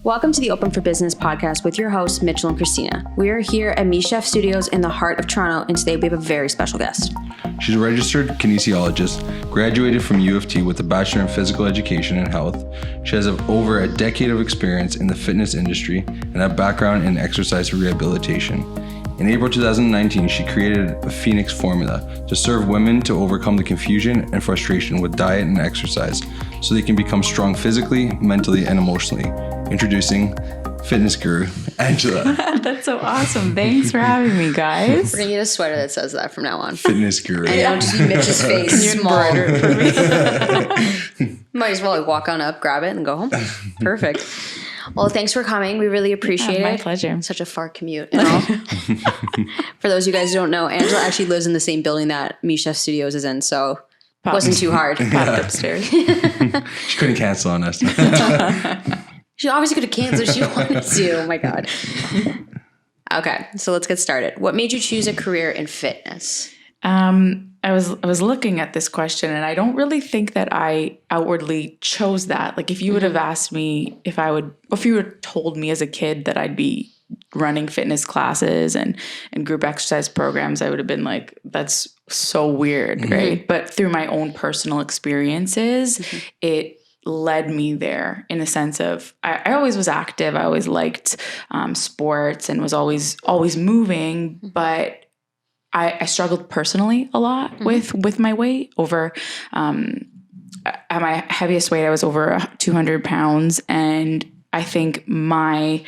Welcome to the Open for Business podcast with your hosts, Mitchell and Christina. We are here at Me Chef Studios in the heart of Toronto, and today we have a very special guest. She's a registered kinesiologist, graduated from U of T with a bachelor in physical education and health. She has over a decade of experience in the fitness industry and a background in exercise rehabilitation. In April 2019, she created a Phoenix formula to serve women to overcome the confusion and frustration with diet and exercise so they can become strong physically, mentally, and emotionally. Introducing fitness guru, Angela. That's so awesome. Thanks for having me, guys. We're going to get a sweater that says that from now on. Fitness guru. I know, just Mitch's face small. For me. Might as well walk on up, grab it, and go home. Perfect. Well, thanks for coming. We really appreciate it. My pleasure. Such a far commute and all. For those of you guys who don't know, Angela actually lives in the same building that Me Chef Studios is in, so it wasn't too hard. Popped upstairs. She couldn't cancel on us. She obviously could have canceled if she wanted to. Oh my God. Okay, so let's get started. What made you choose a career in fitness? I was looking at this question, and I don't really think that I outwardly chose that. Like, if you would have asked me if you would have told me as a kid that I'd be running fitness classes and group exercise programs, I would have been like, that's so weird, right? But through my own personal experiences, it led me there in a sense of I always was active. I always liked sports and was always moving, but I struggled personally a lot with my weight. At my heaviest weight, I was over 200 pounds. And I think my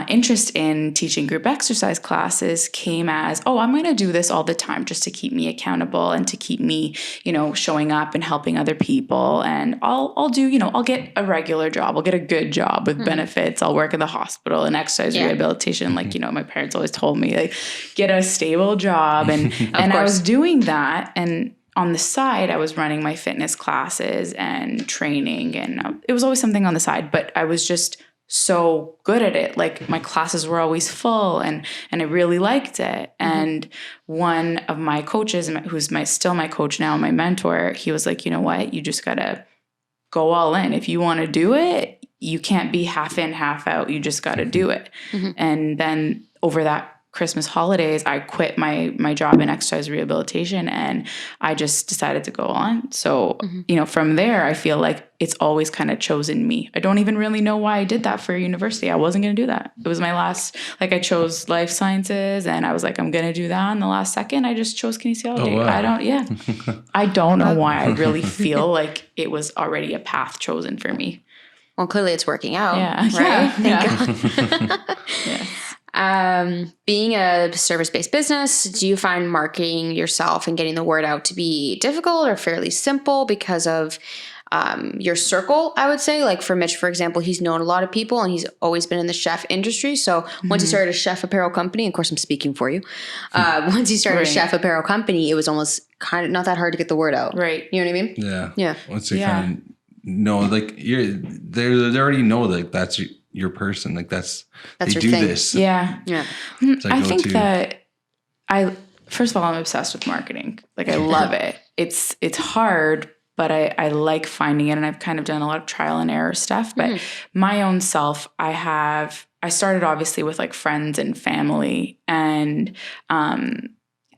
interest in teaching group exercise classes came as, I'm going to do this all the time just to keep me accountable and to keep me, showing up and helping other people. And I'll do, I'll get a regular job. I'll get a good job with benefits. I'll work in the hospital and exercise rehabilitation. Like, my parents always told me, like, get a stable job. And, I was doing that. And on the side, I was running my fitness classes and training. And it was always something on the side, but I was just so good at it. Like, my classes were always full and I really liked it. And one of my coaches, who's still my coach now, my mentor, he was like, you know what, you just got to go all in. If you want to do it, you can't be half in, half out. You just got to do it. And then over that Christmas holidays, I quit my job in exercise rehabilitation and I just decided to go on. So, from there, I feel like it's always kind of chosen me. I don't even really know why I did that for university. I wasn't going to do that. It was my last, I chose life sciences and I was like, I'm going to do that. And the last second, I just chose kinesiology. Oh, wow. I don't know why. I really feel like it was already a path chosen for me. Well, clearly it's working out. Yeah. Right? Thank God. Yes. Being a service-based business, do you find marketing yourself and getting the word out to be difficult or fairly simple because of your circle, I would say? Like for Mitch, for example, he's known a lot of people and he's always been in the chef industry. So once he started a chef apparel company, of course I'm speaking for you. Once he started a chef apparel company, it was almost kind of not that hard to get the word out. Right. You know what I mean? Yeah. Yeah. Once they kind of know, like they already know, like that's your person. Like that's they your do thing. this. Yeah. Yeah. I think that first of all, I'm obsessed with marketing. Like, I love it. It's hard, but I like finding it. And I've kind of done a lot of trial and error stuff, but my own self, I started obviously with like friends and family. And,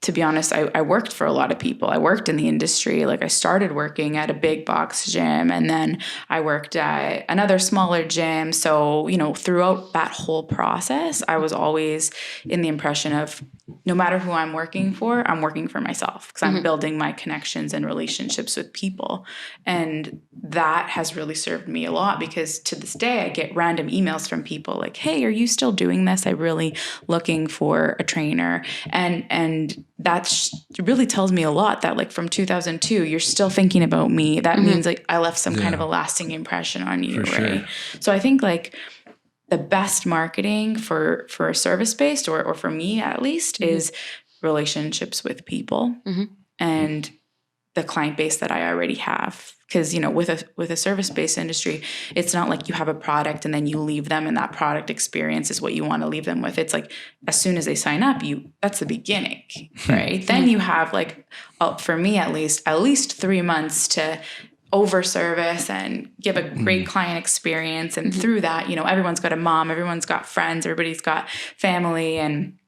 to be honest, I worked for a lot of people. I worked in the industry. Like, I started working at a big box gym and then I worked at another smaller gym. So, throughout that whole process, I was always in the impression of no matter who I'm working for myself because I'm building my connections and relationships with people. And that has really served me a lot because to this day, I get random emails from people like, hey, are you still doing this? I'm really looking for a trainer. And that really tells me a lot that like from 2002, you're still thinking about me. That means like I left some kind of a lasting impression on you, for right? Sure. So I think like the best marketing for a service-based or for me at least is relationships with people and the client base that I already have. Because, with a service-based industry, it's not like you have a product and then you leave them and that product experience is what you want to leave them with. It's like as soon as they sign up, that's the beginning, right? Then you have like, for me at least 3 months to over service and give a great client experience. And through that, everyone's got a mom, everyone's got friends, everybody's got family, and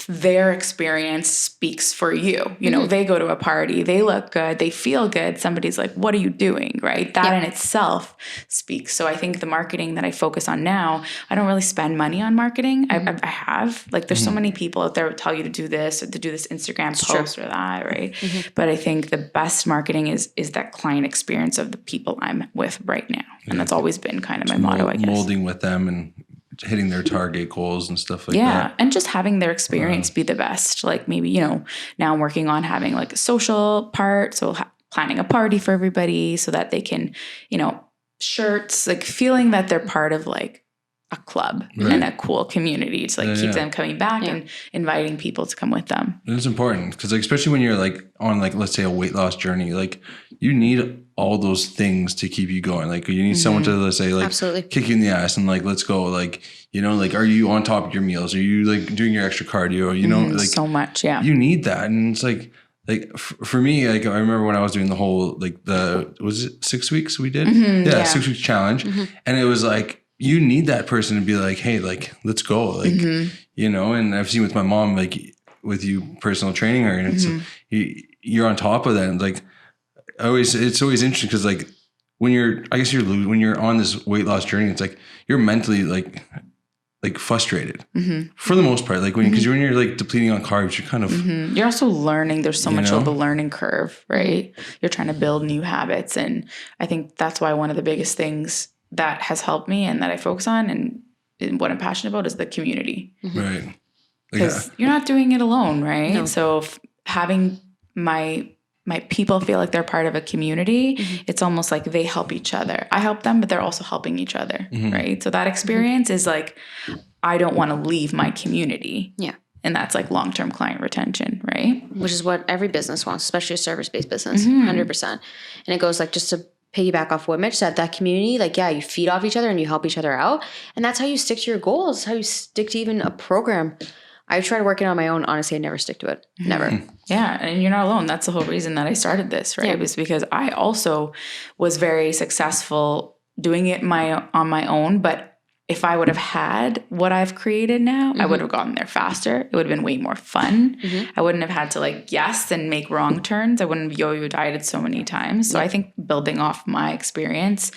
their experience speaks for you. They go to a party, they look good, they feel good. Somebody's like, what are you doing? Right. That in itself speaks. So I think the marketing that I focus on now, I don't really spend money on marketing. I have there's so many people out there who tell you to do this or to do this Instagram post or that. Right. But I think the best marketing is that client experience of the people I'm with right now. And that's always been kind of my motto, I guess. Molding with them and hitting their target goals and stuff like that. Yeah. And just having their experience be the best. Like maybe, now I'm working on having like a social part. So planning a party for everybody so that they can, shirts, like feeling that they're part of like a club and a cool community to keep them coming back and inviting people to come with them. And it's important because especially when you're on let's say a weight loss journey, you need all those things to keep you going. You need someone to, let's say, Absolutely. kick you in the ass and let's go. Are you on top of your meals? Are you doing your extra cardio? So much. Yeah. You need that. And it's for me, I remember when I was doing the whole, was it 6 weeks we did? 6 weeks challenge. And it was you need that person to be like, hey, let's go. And I've seen with my mom, with you personal training her, and it's, you're on top of that. And it's always interesting because when you're on this weight loss journey, it's you're mentally frustrated for the most part. When you're depleting on carbs, you're kind of you're also learning. There's so much of a learning curve, right? You're trying to build new habits, and I think that's why one of the biggest things that has helped me and that I focus on and what I'm passionate about is the community, right? Because you're not doing it alone, right? No. So having my people feel like they're part of a community, it's almost like they help each other. I help them, but they're also helping each other, right? So that experience is I don't want to leave my community. Yeah. And that's long-term client retention, right? Which is what every business wants, especially a service-based business, 100%. And it goes just to piggyback off what Mitch said, that community, you feed off each other and you help each other out. And that's how you stick to your goals, how you stick to even a program. I tried working on my own. Honestly, I never stick to it. Never. Yeah. And you're not alone. That's the whole reason that I started this, right? Yeah. It was because I also was very successful doing it on my own. But if I would have had what I've created now, I would have gotten there faster. It would have been way more fun. I wouldn't have had to guess and make wrong turns. I wouldn't have yo-yo dieted so many times. So I think building off my experience,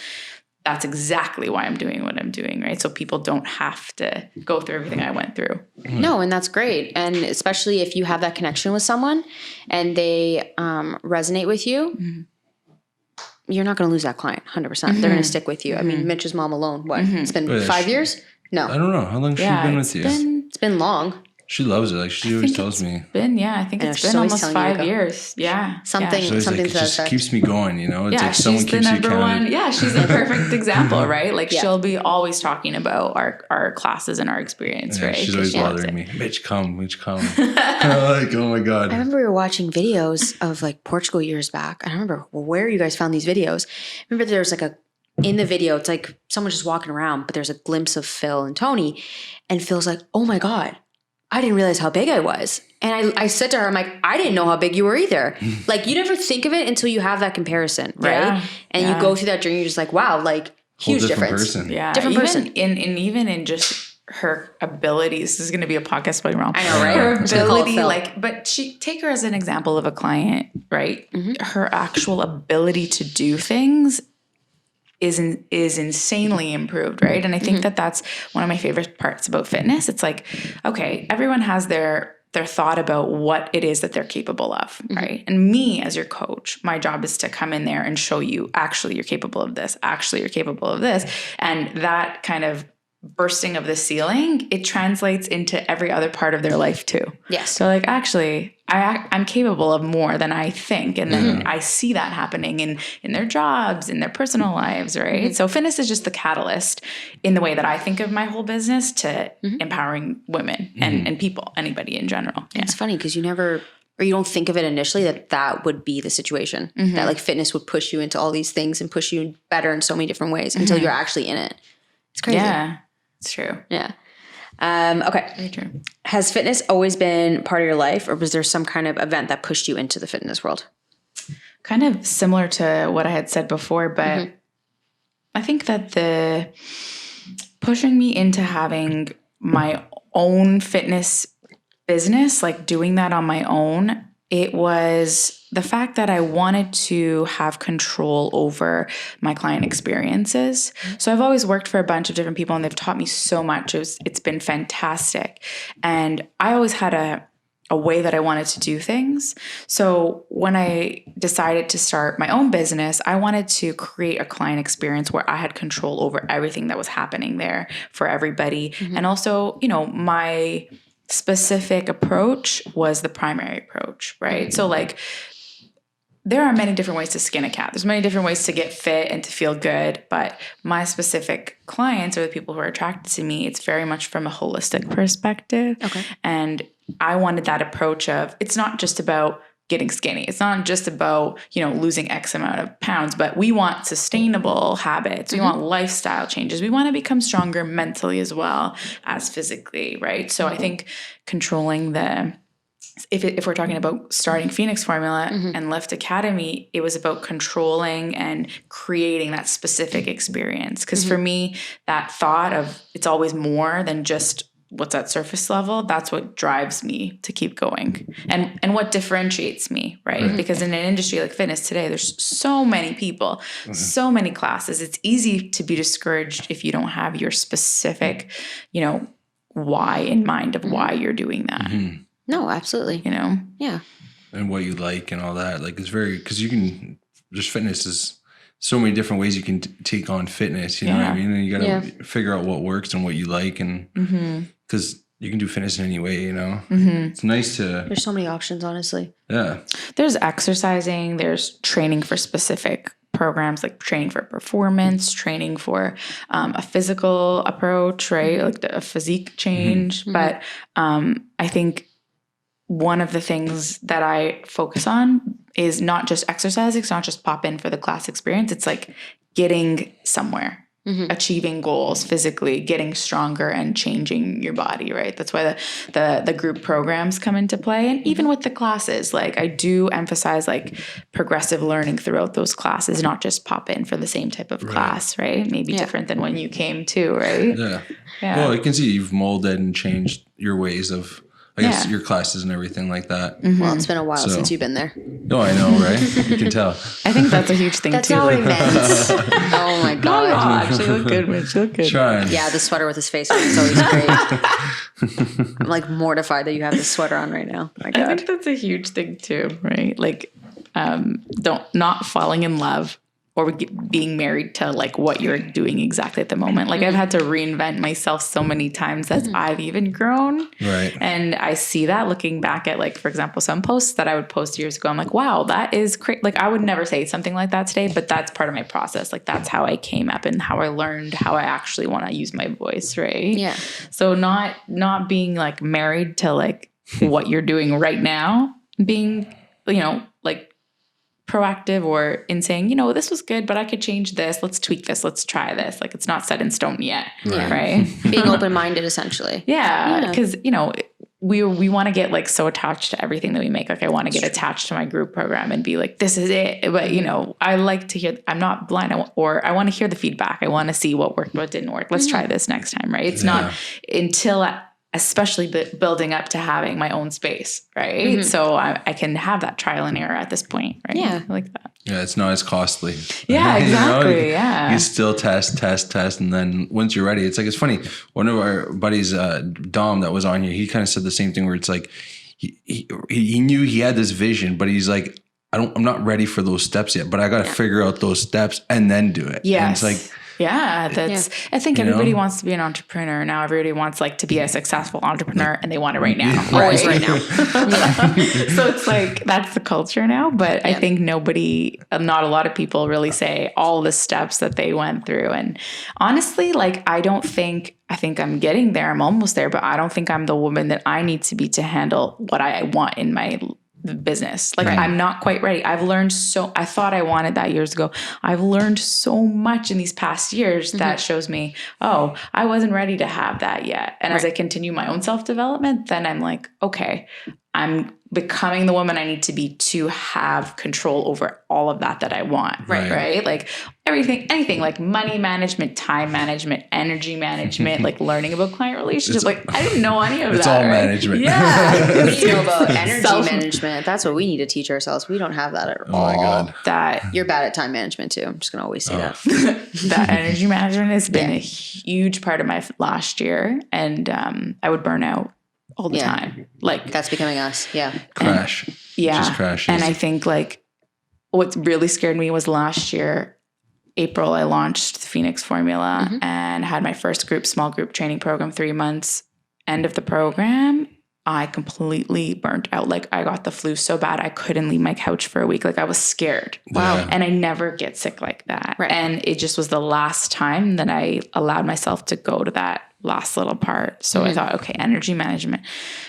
that's exactly why I'm doing what I'm doing, right? So people don't have to go through everything I went through. No, and that's great. And especially if you have that connection with someone and they resonate with you, you're not going to lose that client, 100%. They're going to stick with you. I mean, Mitch's mom alone, what? It's been 5 years? No. I don't know. How long has she been with you? It's been long. She loves it. She always tells me. I think it's been almost 5 years. Yeah. Something it just keeps me going, It's someone she's keeps the number one. Yeah, she's a perfect example, right? She'll be always talking about our classes and our experience, right? She's always bothering me. Mitch, come. Oh my God. I remember we were watching videos of Portugal years back. I don't remember where you guys found these videos. I remember there was in the video, it's someone just walking around, but there's a glimpse of Phil and Tony. And Phil's oh my God, I didn't realize how big I was. And I said to her, I'm I didn't know how big you were either. You never think of it until you have that comparison, right? Yeah, and you go through that journey, you're just wow, huge difference. Person. Yeah. Different person. Even in just her abilities, this is going to be a podcast spelling wrong. I know, right? Her ability, but take her as an example of a client, right? Her actual ability to do things is insanely improved, right? And I think that's one of my favorite parts about fitness. It's okay, everyone has their thought about what it is that they're capable of, right? And me as your coach, my job is to come in there and show you, actually, you're capable of this. Actually, you're capable of this. And that kind of bursting of the ceiling, it translates into every other part of their life too. Yes. So actually, I'm capable of more than I think. And then I see that happening in their jobs, in their personal lives, right? So fitness is just the catalyst in the way that I think of my whole business to empowering women and people, anybody in general. Yeah. It's funny because you don't think of it initially that would be the situation. That fitness would push you into all these things and push you better in so many different ways until you're actually in it. It's crazy. Yeah, it's true. Yeah. Okay. Very true. Has fitness always been part of your life, or was there some kind of event that pushed you into the fitness world? kind of similar to what I had said before, but I think that the pushing me into having my own fitness business, like doing that on my own, it was the fact that I wanted to have control over my client experiences. So I've always worked for a bunch of different people and they've taught me so much. It's been fantastic. And I always had a way that I wanted to do things. So when I decided to start my own business, I wanted to create a client experience where I had control over everything that was happening there for everybody. And also, you know, my specific approach was the primary approach, right? So like, there are many different ways to skin a cat. There's many different ways to get fit and to feel good, but my specific clients or the people who are attracted to me, it's very much from a holistic perspective. Okay. And I wanted that approach of, it's not just about getting skinny. It's not just about, you know, losing X amount of pounds, but we want sustainable habits. We want lifestyle changes. We want to become stronger mentally as well as physically, right? So I think controlling if we're talking about starting Phoenix Formula and Lift Academy, it was about controlling and creating that specific experience. Because for me, that thought of it's always more than just what's at surface level, that's what drives me to keep going and what differentiates me, right? Because in an industry like fitness today, there's so many people, so many classes. It's easy to be discouraged if you don't have your specific, you know, why in mind of why you're doing that. No, absolutely. You know? Yeah. And what you like and all that. Like, it's very, because you can, just fitness is so many different ways you can take on fitness. You know what I mean? And you got to figure out what works and what you like. And because you can do fitness in any way, you know? It's nice to. There's so many options, honestly. Yeah. There's exercising, there's training for specific programs, like training for performance, training for a physical approach, right? Like a physique change. But I think one of the things that I focus on is not just exercise. It's not just pop in for the class experience. It's like getting somewhere, achieving goals physically, getting stronger and changing your body, right? That's why the group programs come into play. And even with the classes, like I do emphasize like progressive learning throughout those classes, not just pop in for the same type of class, right? Maybe different than when you came to, right? Yeah. Well, I can see you've molded and changed your ways of, I guess, your classes and everything like that. Well, it's been a while since you've been there. No, I know, right? You can tell. I think that's a huge thing That's too. not what I meant. Oh my God. Actually, look good, Mitch. Look good. Trying. Yeah, the sweater with his face on is always great. I'm like mortified that you have this sweater on right now. My I God. think that's a huge thing too, right? Like, not falling in love or being married to like what you're doing exactly at the moment. Like I've had to reinvent myself so many times as I've even grown. Right. And I see that looking back at like, for example, some posts that I would post years ago. I'm like, wow, that is crazy. Like I would never say something like that today, but that's part of my process. Like that's how I came up and how I learned how I actually want to use my voice. Right. Yeah. So not being like married to like what you're doing right now, being, you know, like proactive or in saying, you know, this was good, but I could change this. Let's tweak this. Let's try this. Like it's not set in stone yet. Right. Being open-minded, essentially. Yeah. Because, you know, we want to get like so attached to everything that we make. Like I want to get attached to my group program and be like, this is it. But, you know, I like to hear, I'm not blind or I want to hear the feedback. I want to see what worked, what didn't work. Let's try this next time. Right. It's not until especially building up to having my own space, right? So I can have that trial and error at this point, right? Yeah. I like that. Yeah, it's not as costly. Yeah, exactly. You still test, and then once you're ready, it's like, it's funny. One of our buddies, Dom, that was on here, he kind of said the same thing where it's like, he knew he had this vision, but he's like, I'm not ready for those steps yet, but I got to figure out those steps and then do it. Yeah. And it's like, I think everybody wants to be an entrepreneur now. Everybody wants like to be a successful entrepreneur and they want it right now. Always right now. So it's like, that's the culture now. But I think not a lot of people really say all the steps that they went through. And honestly, like, I think I'm getting there. I'm almost there, but I don't think I'm the woman that I need to be to handle what I want in my business. Like I'm not quite ready. I've learned I thought I wanted that years ago. I've learned so much in these past years that shows me, oh, I wasn't ready to have that yet. And as I continue my own self-development, then I'm like, okay, I'm becoming the woman I need to be to have control over all of that I want. Right. Like anything like money management, time management, energy management, like learning about client relationships. Like I didn't know any of that. It's all management. Yeah. We know about energy management. That's what we need to teach ourselves. We don't have that at all. Oh my God. That You're bad at time management too. I'm just going to always say that. that energy management has been a huge part of my last year. And I would burn out all the time. Like that's becoming us. Yeah. Crash. Just crashes. And I think like what really scared me was last year, April, I launched the Phoenix Formula and had my first small group training program, 3 months. End of the program, I completely burnt out. Like I got the flu so bad, I couldn't leave my couch for a week. Like I was scared. Wow. Yeah. And I never get sick like that. Right. And it just was the last time that I allowed myself to go to that last little part. So I thought, okay, energy management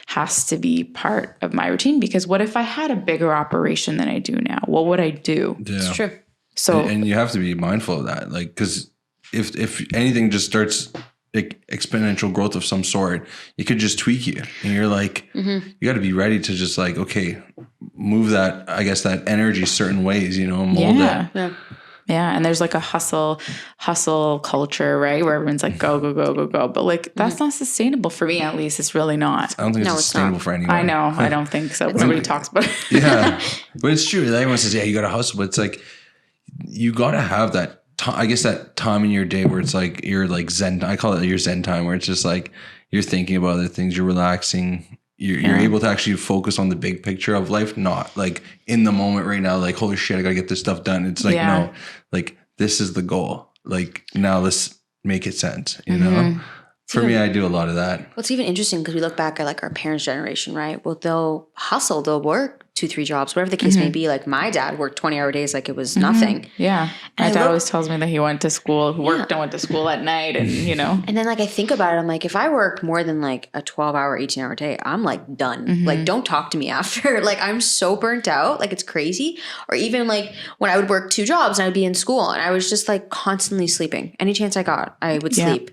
has to be part of my routine, because what if I had a bigger operation than I do now? What would I do? Yeah. It's true. So, and you have to be mindful of that. Like, because if anything just starts like exponential growth of some sort, it could just tweak you. And you're like, you got to be ready to just like, okay, move that, I guess, that energy certain ways, mold it. Yeah. Yeah. And there's like a hustle culture, right? Where everyone's like, go. But like, that's not sustainable for me, at least. It's really not. I don't think it's sustainable for anyone. I know. I don't think so. Nobody talks about it. Yeah. But it's true. Everyone says, yeah, you got to hustle. But it's like, you got to have that, I guess, that time in your day where it's like, you're like Zen. I call it your Zen time, where it's just like, you're thinking about other things, you're relaxing. You're able to actually focus on the big picture of life, not like in the moment right now, like, holy shit, I gotta get this stuff done. It's like, no, like this is the goal. Like now let's make it sense, For me, I do a lot of that. Well, it's even interesting because we look back at like our parents' generation, right? Well, they'll hustle, they'll work 2-3 jobs, whatever the case may be. Like my dad worked 20-hour days like it was nothing. Yeah. My dad always tells me that he went to school, worked and went to school at night and, And then like I think about it, I'm like, if I worked more than like a 12-hour, 18-hour day, I'm like done. Like don't talk to me after. Like I'm so burnt out. Like it's crazy. Or even like when I would work 2 jobs and I would be in school and I was just like constantly sleeping. Any chance I got, I would sleep.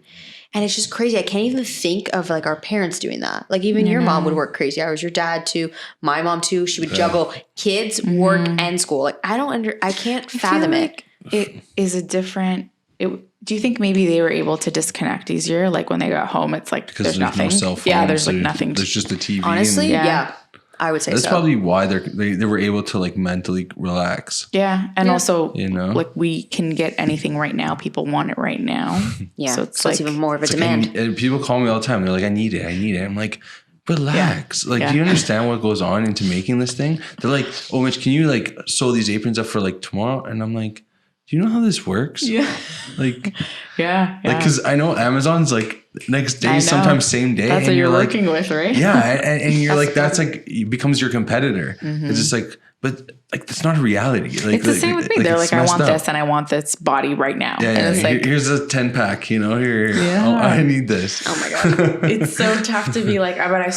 And it's just crazy. I can't even think of like our parents doing that. Like even your mom would work crazy hours. Your dad too. My mom too. She would juggle kids, work, and school. Like I can't fathom it. It is a different. Do you think maybe they were able to disconnect easier? Like when they got home, it's like because there's nothing. No cell phone, yeah, there's like nothing. There's just the TV. Honestly, yeah. I would say that's so. probably why they were able to like mentally relax. Yeah. And also, like we can get anything right now. People want it right now. Yeah. So it's even more of a demand. And people call me all the time. They're like, I need it. I'm like, relax. Do you understand what goes on into making this thing? They're like, oh, Mitch, can you like sew these aprons up for like tomorrow? And I'm like, do you know how this works? Yeah. Like, yeah. Like, because I know Amazon's like next day, sometimes same day. That's what you're working with, right? Yeah. And you're like, that's like, it becomes your competitor. It's just like, but like, that's not a reality. Like, it's the same with me. They're like, I want this and I want this body right now. Yeah. And it's like, here's a 10-pack, here. Oh, I need this. Oh my God. It's so tough to be like, but I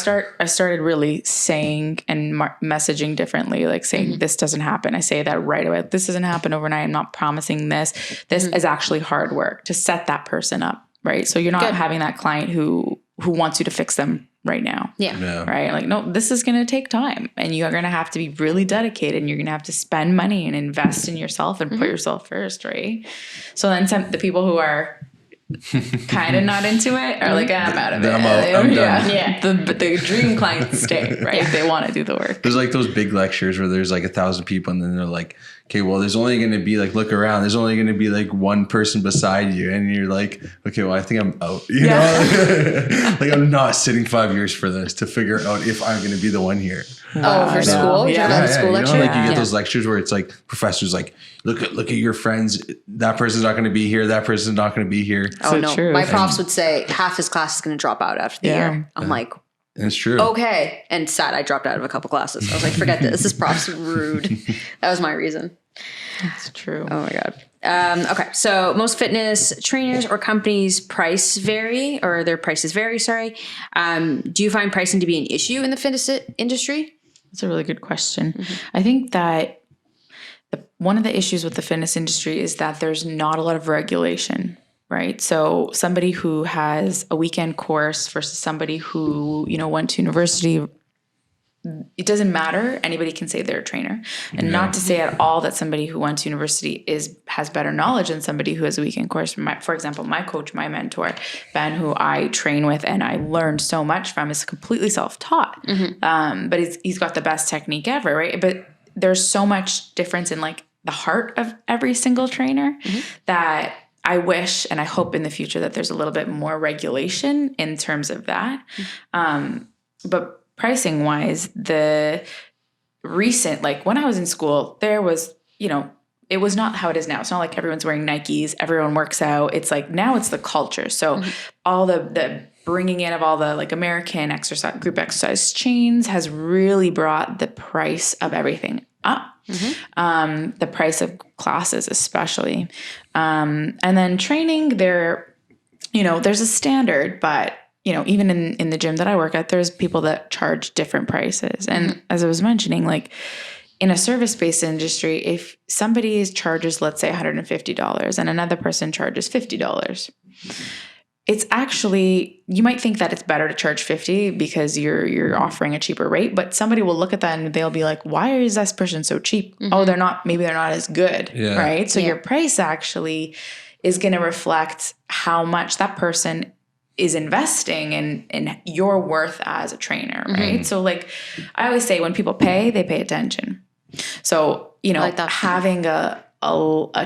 started really saying and messaging differently, like saying this doesn't happen. I say that right away. This doesn't happen overnight. I'm not promising this. This is actually hard work to set that person up. Right. So you're not having that client who wants you to fix them right now. Yeah. Right. Like, no, this is going to take time and you're going to have to be really dedicated and you're going to have to spend money and invest in yourself and put yourself first. Right. So then the people who are kind of not into it are like, I'm out of it. I'm done. Yeah. The dream clients stay, right? They want to do the work. There's like those big lectures where there's like 1,000 people and then they're like, okay, well, there's only going to be like, look around. There's only going to be like one person beside you. And you're like, okay, well, I think I'm out. You know? Like I'm not sitting 5 years for this to figure out if I'm going to be the one here. For school? Yeah. School lecture? Like you get those lectures where it's like professors like, look at your friends. That person's not going to be here. That person's not going to be here. Oh, so no. true. My profs would say half his class is going to drop out after the year. I'm like, it's true. Okay. And sad, I dropped out of a couple classes. I was like, forget this. This prof's rude. That was my reason. That's true. Oh my God. Okay. So most fitness trainers or companies prices vary. Sorry. Do you find pricing to be an issue in the fitness industry? That's a really good question. I think that one of the issues with the fitness industry is that there's not a lot of regulation. Right. So somebody who has a weekend course versus somebody who, went to university it doesn't matter. Anybody can say they're a trainer, and not to say at all that somebody who went to university has better knowledge than somebody who has a weekend course. For example, my coach, my mentor, Ben, who I train with and I learned so much from, is completely self-taught. But he's got the best technique ever, right? But there's so much difference in like the heart of every single trainer that I wish and I hope in the future that there's a little bit more regulation in terms of that. But pricing wise, the recent, like when I was in school, there was, it was not how it is now. It's not like everyone's wearing Nikes, everyone works out. It's like now it's the culture. So all the bringing in of all the like American exercise, group exercise chains has really brought the price of everything up. The price of classes especially. And then training there, there's a standard, but even in the gym that I work at, there's people that charge different prices. And as I was mentioning, like in a service-based industry, if somebody charges, let's say $150 and another person charges $50, it's actually, you might think that it's better to charge $50 because you're offering a cheaper rate, but somebody will look at that and they'll be like, why is this person so cheap? Oh, maybe they're not as good, right? So your price actually is going to reflect how much that person is investing in your worth as a trainer, right? So like I always say, when people pay, they pay attention. So, like having a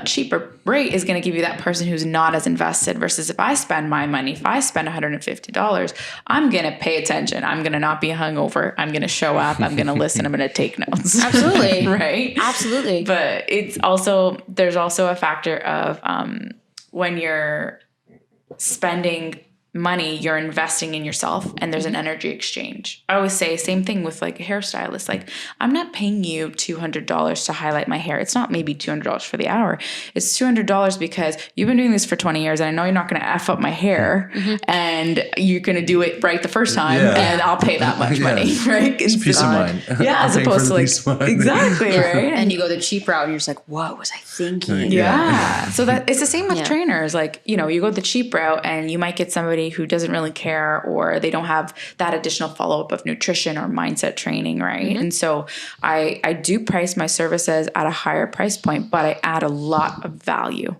cheaper rate is going to give you that person who's not as invested versus if I spend my money, if I spend $150, I'm going to pay attention. I'm going to not be hungover. I'm going to show up. I'm going to listen. I'm going to take notes. Absolutely. Right? Absolutely. But there's also a factor of when you're spending money, you're investing in yourself and there's an energy exchange. I always say same thing with like a hairstylist. Like I'm not paying you $200 to highlight my hair. It's not maybe $200 for the hour. It's $200 because you've been doing this for 20 years and I know you're not going to F up my hair and you're going to do it right the first time and I'll pay that much money, right? It's peace of mind. Yeah, as opposed to like, exactly, right? And you go the cheap route and you're just like, what was I thinking? Yeah. So that it's the same with trainers. Like, you go the cheap route and you might get somebody who doesn't really care or they don't have that additional follow-up of nutrition or mindset training, right? And so I do price my services at a higher price point, but I add a lot of value.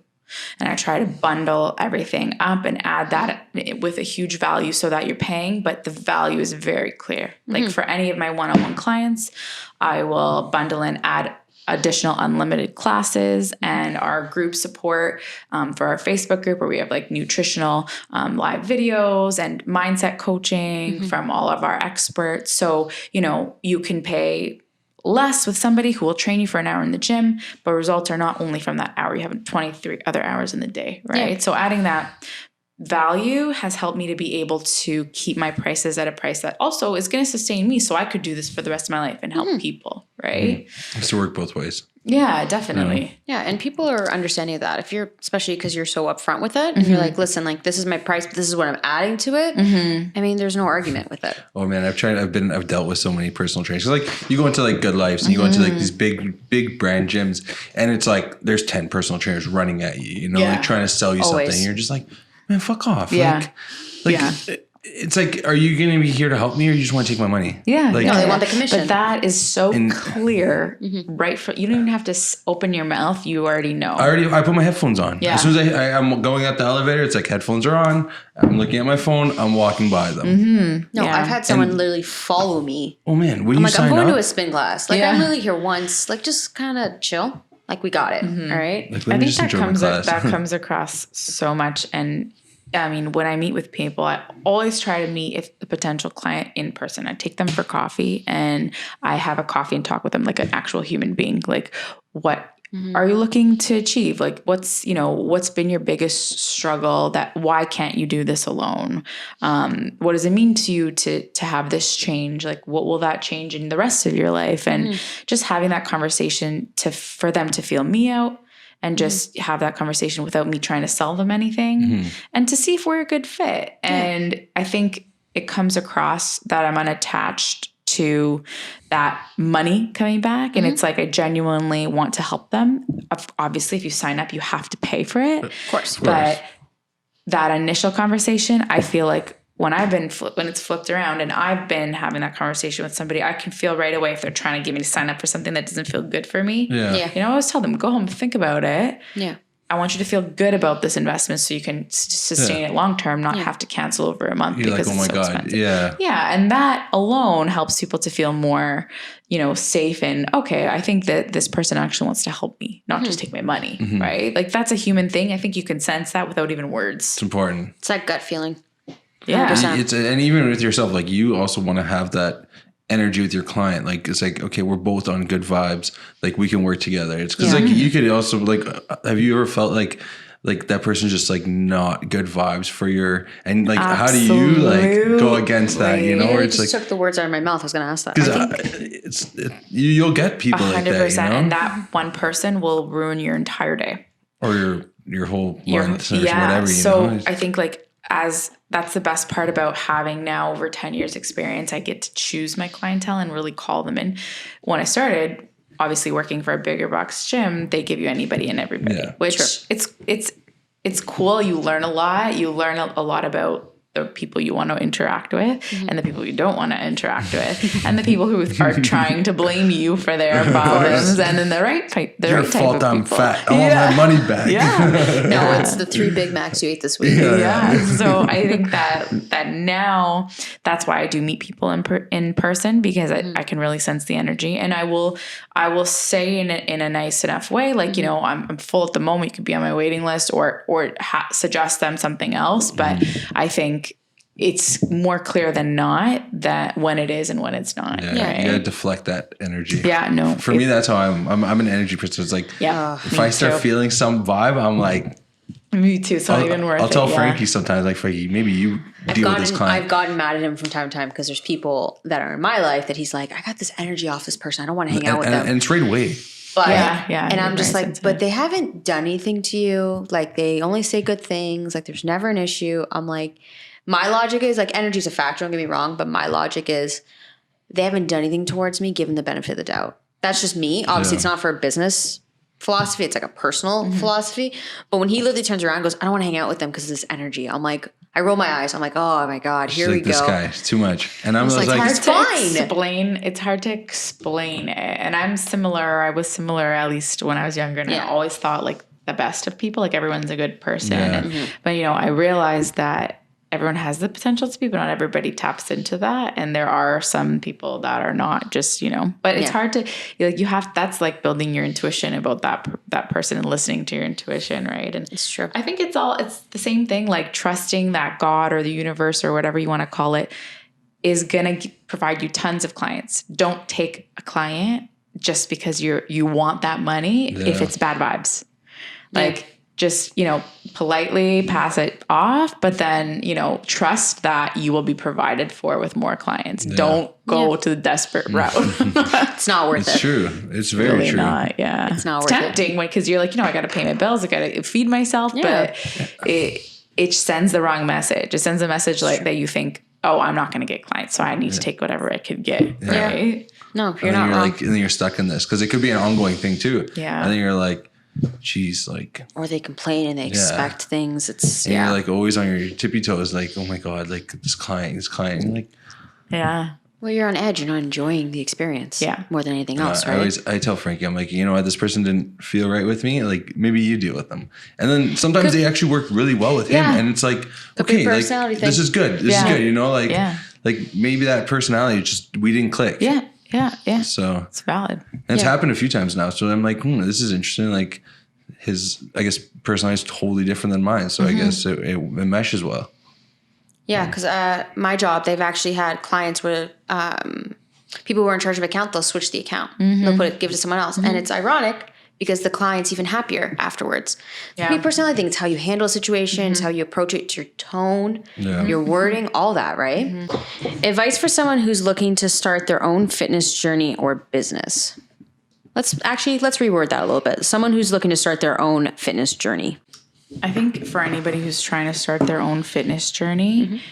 And I try to bundle everything up and add that with a huge value so that you're paying, but the value is very clear. Like for any of my one-on-one clients, I will bundle and add additional unlimited classes and our group support for our Facebook group where we have like nutritional live videos and mindset coaching from all of our experts. So, you can pay less with somebody who will train you for an hour in the gym, but results are not only from that hour. You have 23 other hours in the day, right? Yeah. So adding that value has helped me to be able to keep my prices at a price that also is going to sustain me so I could do this for the rest of my life and help people, right? It has to work both ways. Yeah, definitely. Yeah, and people are understanding of that. If you're, especially because you're so upfront with it, and you're like, listen, like this is my price, but this is what I'm adding to it. I mean, there's no argument with it. Oh man, I've dealt with so many personal trainers. Like you go into like Good Lives and you go into like these big brand gyms and it's like there's 10 personal trainers running at you, like trying to sell you something. And you're just like, man, fuck off. Yeah. It's like, are you going to be here to help me or you just want to take my money? Yeah. Like, they want the commission. But that is so clear, right? You don't even have to open your mouth. You already know. I put my headphones on. Yeah. As soon as I'm going up the elevator, it's like headphones are on. I'm looking at my phone. I'm walking by them. No, I've had someone literally follow me. Oh man. When I'm you like, sign I'm going up, to a spin class. Like I'm literally here once. Like just kind of chill. Like we got it. All right. Like, I think that comes across so much. And I mean, when I meet with people, I always try to meet a potential client in person. I take them for coffee and I have a coffee and talk with them like an actual human being. Like, what are you looking to achieve? Like, what's been your biggest struggle? Why can't you do this alone? What does it mean to you to have this change? Like, what will that change in the rest of your life? And just having that conversation for them to feel me out. And just have that conversation without me trying to sell them anything and to see if we're a good fit. And I think it comes across that I'm unattached to that money coming back. And it's like, I genuinely want to help them. Obviously, if you sign up, you have to pay for it. Of course. But that initial conversation, I feel like when it's flipped around and I've been having that conversation with somebody, I can feel right away if they're trying to get me to sign up for something that doesn't feel good for me. Yeah. I always tell them, go home, think about it. Yeah. I want you to feel good about this investment so you can sustain it long term, not have to cancel over a month because it's so expensive. Yeah. And that alone helps people to feel more, safe and, okay, I think that this person actually wants to help me, not just take my money, right? Like that's a human thing. I think you can sense that without even words. It's important. It's that gut feeling. Yeah. And even with yourself, like you also want to have that energy with your client. Like it's like, okay, we're both on good vibes. Like we can work together. It's because like you could also like, have you ever felt like that person's just like not good vibes for your, and like Absolutely. how do you like go against that? Or it's like took the words out of my mouth. I was going to ask that. Because you'll get people 100%, like that, and that one person will ruin your entire day or your whole month or whatever. So I think like that's the best part about having now over 10 years experience. I get to choose my clientele and really call them in. When I started, obviously working for a bigger box gym, they give you anybody and everybody, which it's cool. You learn a lot. You learn a lot about the people you want to interact with and the people you don't want to interact with and the people who are trying to blame you for their problems and then the right type of people. Your fault I'm fat. I want my money back. No, it's the 3 Big Macs you ate this week. So I think that now that's why I do meet people in person because I can really sense the energy and I will say in a nice enough way, like, I'm full at the moment. You could be on my waiting list or suggest them something else. But I think it's more clear than not that when it is and when it's not. Right? You gotta deflect that energy. For me, that's how I'm an energy person. It's like, if I start feeling some vibe, I'm like, me too. It's not even worth it. I'll tell Frankie sometimes, like, Frankie, maybe you deal with this client. I've gotten mad at him from time to time because there's people that are in my life that he's like, I got this energy off this person. I don't want to hang out with them. And it's right away. But, and I'm just like, but they haven't done anything to you. Like they only say good things. Like there's never an issue. I'm like, my logic is like energy's a factor. Don't get me wrong. But my logic is they haven't done anything towards me. Give them the benefit of the doubt. That's just me. Obviously it's not for a business philosophy. It's like a personal philosophy. But when he literally turns around and goes, I don't want to hang out with them because of this energy. I'm like, I roll my eyes. I'm like, oh my God, here we go. This guy is too much. And I'm like, it's fine. It's hard to explain it. And I was similar, at least when I was younger. And I always thought like the best of people, like everyone's a good person. But I realized that everyone has the potential to be, but not everybody taps into that. And there are some people that are not just, but it's hard to, that's like building your intuition about that person and listening to your intuition. Right. And it's true. I think it's the same thing, like trusting that God or the universe or whatever you want to call it is going to provide you tons of clients. Don't take a client just because you want that money if it's bad vibes. Like, just, politely pass it off, but then, trust that you will be provided for with more clients. Yeah. Don't go to the desperate route. It's not worth it. It's true. It's very really true. Not, It's not worth tempting because you're like, I got to pay my bills. I got to feed myself, but it sends the wrong message. It sends a message like that you think, oh, I'm not going to get clients, so I need to take whatever I could get. Yeah. Right? No, you're not wrong. And then you're stuck in this because it could be an ongoing thing too. Yeah. And then you're like, geez, like, or they complain and they expect things. It's you're like always on your tippy toes, like, oh my God, like this client, like, well, you're on edge. You're not enjoying the experience, more than anything else, right? I tell Frankie, I'm like, this person didn't feel right with me. Like, maybe you deal with them, and then sometimes they actually work really well with him, and it's like, okay, like this is good, this is good, like maybe that personality just we didn't click, So it's valid. And it's happened a few times now. So I'm like, this is interesting. Like his, I guess, personality is totally different than mine. So I guess it meshes well. Yeah, because my job, they've actually had clients where people who are in charge of account, they'll switch the account. They'll give it to someone else. And it's ironic because the client's even happier afterwards. For me personally, I think it's how you handle a situation, it's how you approach it, it's your tone, your wording, all that, right? Advice for someone who's looking to start their own fitness journey or business. Let's reword that a little bit. Someone who's looking to start their own fitness journey. I think for anybody who's trying to start their own fitness journey,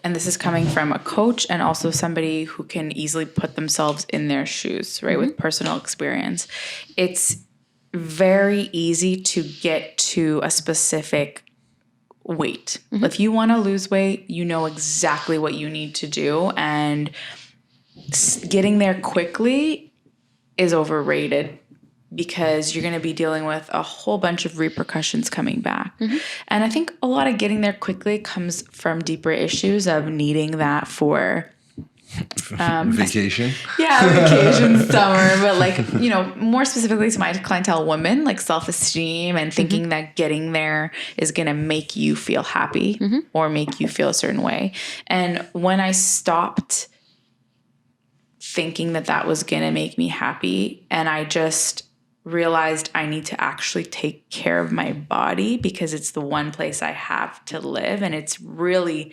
and this is coming from a coach and also somebody who can easily put themselves in their shoes, right, with personal experience. It's very easy to get to a specific weight. If you want to lose weight, you know exactly what you need to do. And getting there quickly is overrated because you're going to be dealing with a whole bunch of repercussions coming back. And I think a lot of getting there quickly comes from deeper issues of needing that for vacation. Yeah, vacation, summer, but like, you know, more specifically to my clientele, women, like self-esteem and thinking that getting there is going to make you feel happy or make you feel a certain way. And when I stopped thinking that that was going to make me happy, and I just realized I need to actually take care of my body because it's the one place I have to live. And it's really,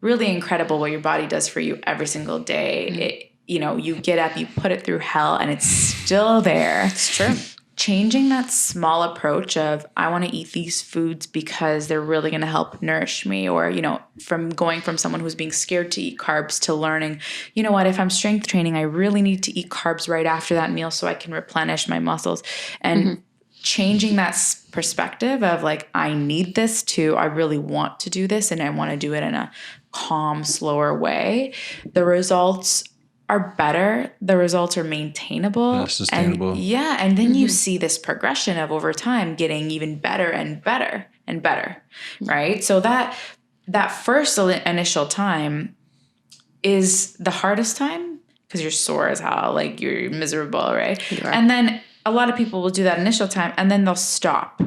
really incredible what your body does for you every single day. It, you know, you get up, you put it through hell, and it's still there. It's true. Changing that small approach of, I want to eat these foods because they're really going to help nourish me, or, you know, from going from someone who's being scared to eat carbs to learning, you know what, if I'm strength training, I really need to eat carbs right after that meal so I can replenish my muscles. And changing that perspective of like, I need this too. I really want to do this, and I want to do it in a calm, slower way. The results are better. The results are maintainable. Sustainable. And then you see this progression of over time getting even better and better and better, right? So that first initial time is the hardest time because you're sore as hell, like you're miserable, right? And then a lot of people will do that initial time and then they'll stop.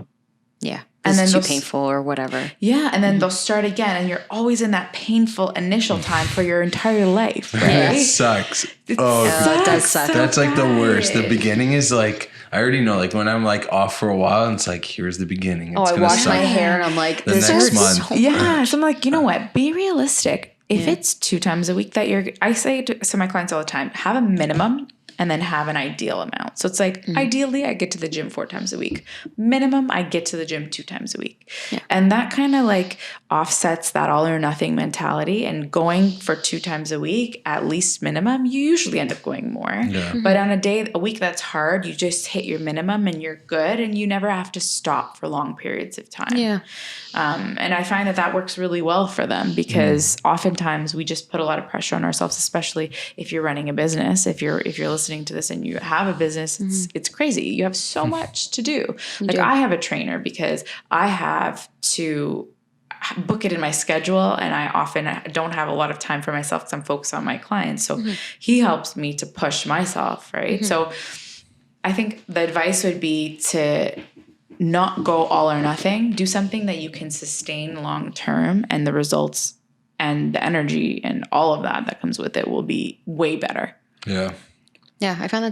Yeah. And then it's too painful or whatever. Yeah. And then they'll start again. And you're always in that painful initial time for your entire life. Right? It sucks. It does suck. That's like the worst. The beginning is like, I already know, like when I'm like off for a while and it's like, here's the beginning. It's I wash my hair and I'm like, this next month. So I'm like, you know what? Be realistic. If it's 2 times a week that I say to my clients all the time, have a minimum and then have an ideal amount. So it's like, ideally, I get to the gym 4 times a week. Minimum, I get to the gym 2 times a week. Yeah. And that kind of like offsets that all or nothing mentality. And going for 2 times a week, at least minimum, you usually end up going more. Yeah. But on a week that's hard, you just hit your minimum and you're good. And you never have to stop for long periods of time. Yeah. And I find that works really well for them because oftentimes we just put a lot of pressure on ourselves, especially if you're running a business. If you're listening to this and you have a business, it's crazy. You have so much to do. Like I have a trainer because I have to book it in my schedule, and I often don't have a lot of time for myself because I'm focused on my clients. So he helps me to push myself, right? So I think the advice would be to not go all or nothing. Do something that you can sustain long term, and the results and the energy and all of that comes with it will be way better. Yeah. Yeah, I found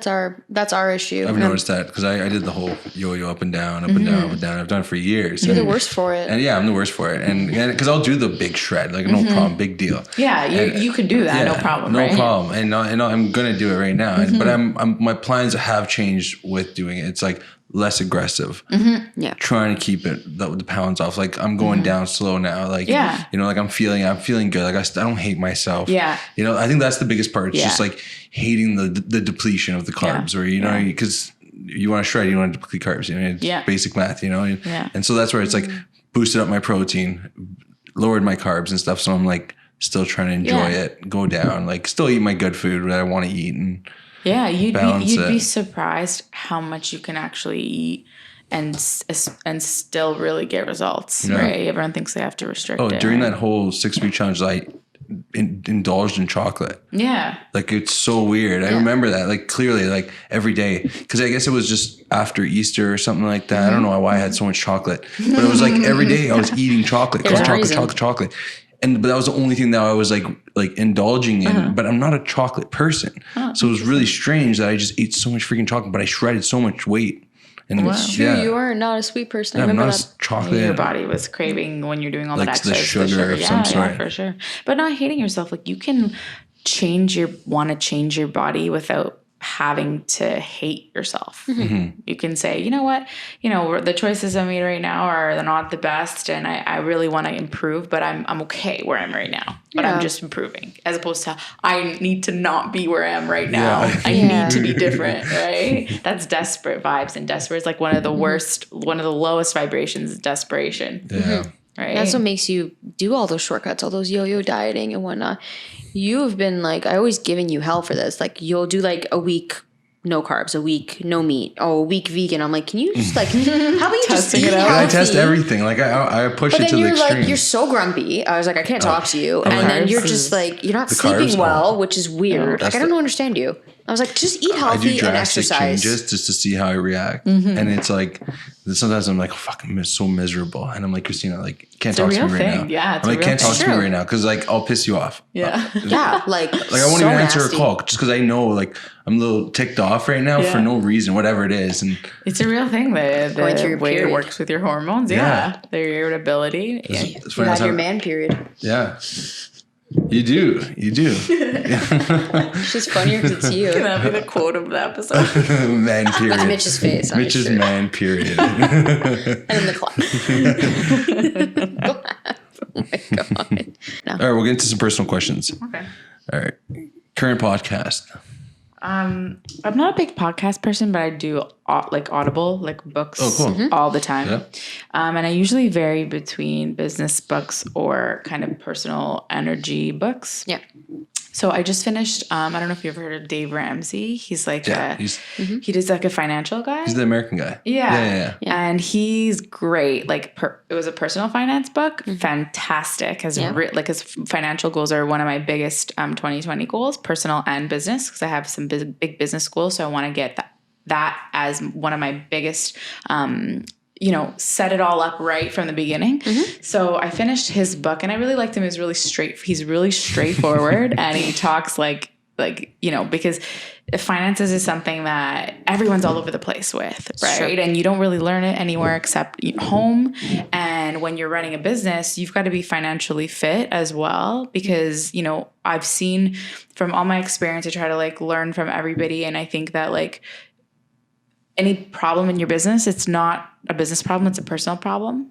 that's our issue. I've noticed that because I did the whole yo-yo up and down, up and down, up and down. I've done it for years. You're the worst for it. And yeah, I'm the worst for it. And because I'll do the big shred, like no problem, big deal. Yeah, you can do that, no problem. No right? problem. And I'm gonna do it right now. But my plans have changed with doing it. It's like less aggressive. Yeah. Trying to keep the pounds off. Like I'm going down slow now. Like you know, like I'm feeling good. Like I don't hate myself. Yeah. You know, I think that's the biggest part. It's just like hating the depletion of the carbs, or you know, because you want to shred, you don't want to deplete carbs. You know, it's basic math. You know, and so that's where it's like boosted up my protein, lowered my carbs and stuff. So I'm like still trying to enjoy it, go down, like still eat my good food that I want to eat and. Yeah, you'd be surprised how much you can actually eat and still really get results, right? Everyone thinks they have to restrict it. During that whole 6-week challenge, I indulged in chocolate. Yeah. Like, it's so weird. I remember that, like, clearly, like, every day. Because I guess it was just after Easter or something like that. I don't know why I had so much chocolate. But it was like every day I was eating chocolate. Chocolate. But that was the only thing that I was like indulging in. But I'm not a chocolate person, so it was really strange that I just ate so much freaking chocolate. But I shredded so much weight. And it's true. You are not a sweet person. I remember that. Chocolate. Your body was craving when you're doing all that exercise. The sugar of some sort. Yeah, for sure. But not hating yourself. Like you can want to change your body without having to hate yourself. You can say, you know what, the choices I made right now are not the best, and I really want to improve, but I'm okay where I'm right now. But I'm just improving, as opposed to I need to not be where I am right now. I need to be different, right? That's desperate vibes, and desperate is like one of the worst, one of the lowest vibrations is desperation. right? That's what makes you do all those shortcuts, all those yo-yo dieting and whatnot. You've been like, I always giving you hell for this. Like you'll do like a week no carbs, a week no meat, a week vegan. I'm like, can you just like, how about you just eat healthy? I test everything. Like I push it to the extreme. But then you're so grumpy. I was like, I can't talk to you. And then you're just like, you're not sleeping well, which is weird. Like I don't understand you. I was like, just eat healthy and exercise. Changes just to see how I react. And it's like, sometimes I'm like, oh, fuck, I'm so miserable. And I'm like, Christina, like, can't talk to me right now. Yeah, I'm like, can't talk to me right now because like I'll piss you off. Yeah. Like I won't even answer a call just because I know like I'm a little ticked off right now for no reason, whatever it is. And it's a real thing. The way it works with your hormones. Yeah. Their irritability. You have your man period. Yeah. You do. It's just funnier because it's you. Can that be the quote of the episode? Man period. With Mitch's face. Mitch's man period. And in the clap. Oh my God. No. All right, we'll get into some personal questions. Okay. All right. Current podcast. I'm not a big podcast person, but I do like Audible, like books all the time. Yeah. And I usually vary between business books or kind of personal energy books. Yeah. So I just finished, I don't know if you've ever heard of Dave Ramsey. He's like, he does like a financial guy. He's the American guy. Yeah. And he's great. Like it was a personal finance book. Fantastic. Like his financial goals are one of my biggest 2020 goals, personal and business, because I have some big business goals. So I want to get that as one of my biggest, set it all up right from the beginning. So I finished his book and I really liked him. He's really straightforward and he talks like, because finances is something that everyone's all over the place with, right? Sure. And you don't really learn it anywhere except home. And when you're running a business, you've got to be financially fit as well, because, I've seen from all my experience, I try to like learn from everybody. And I think that like, any problem in your business, it's not a business problem, it's a personal problem.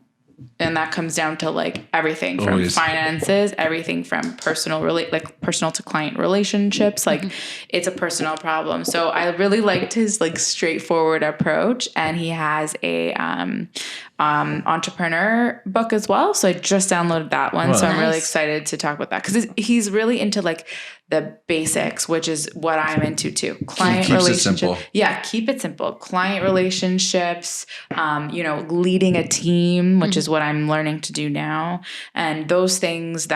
And that comes down to like everything from finances, everything from personal to client relationships. Like it's a personal problem. So I really liked his like straightforward approach, and he has a entrepreneur book as well. So I just downloaded that one. So I'm really excited to talk about that because he's really into like the basics, which is what I'm into too. Client relationship. Yeah, keep it simple. Client relationships, leading a team, which is what I'm learning to do now. And those things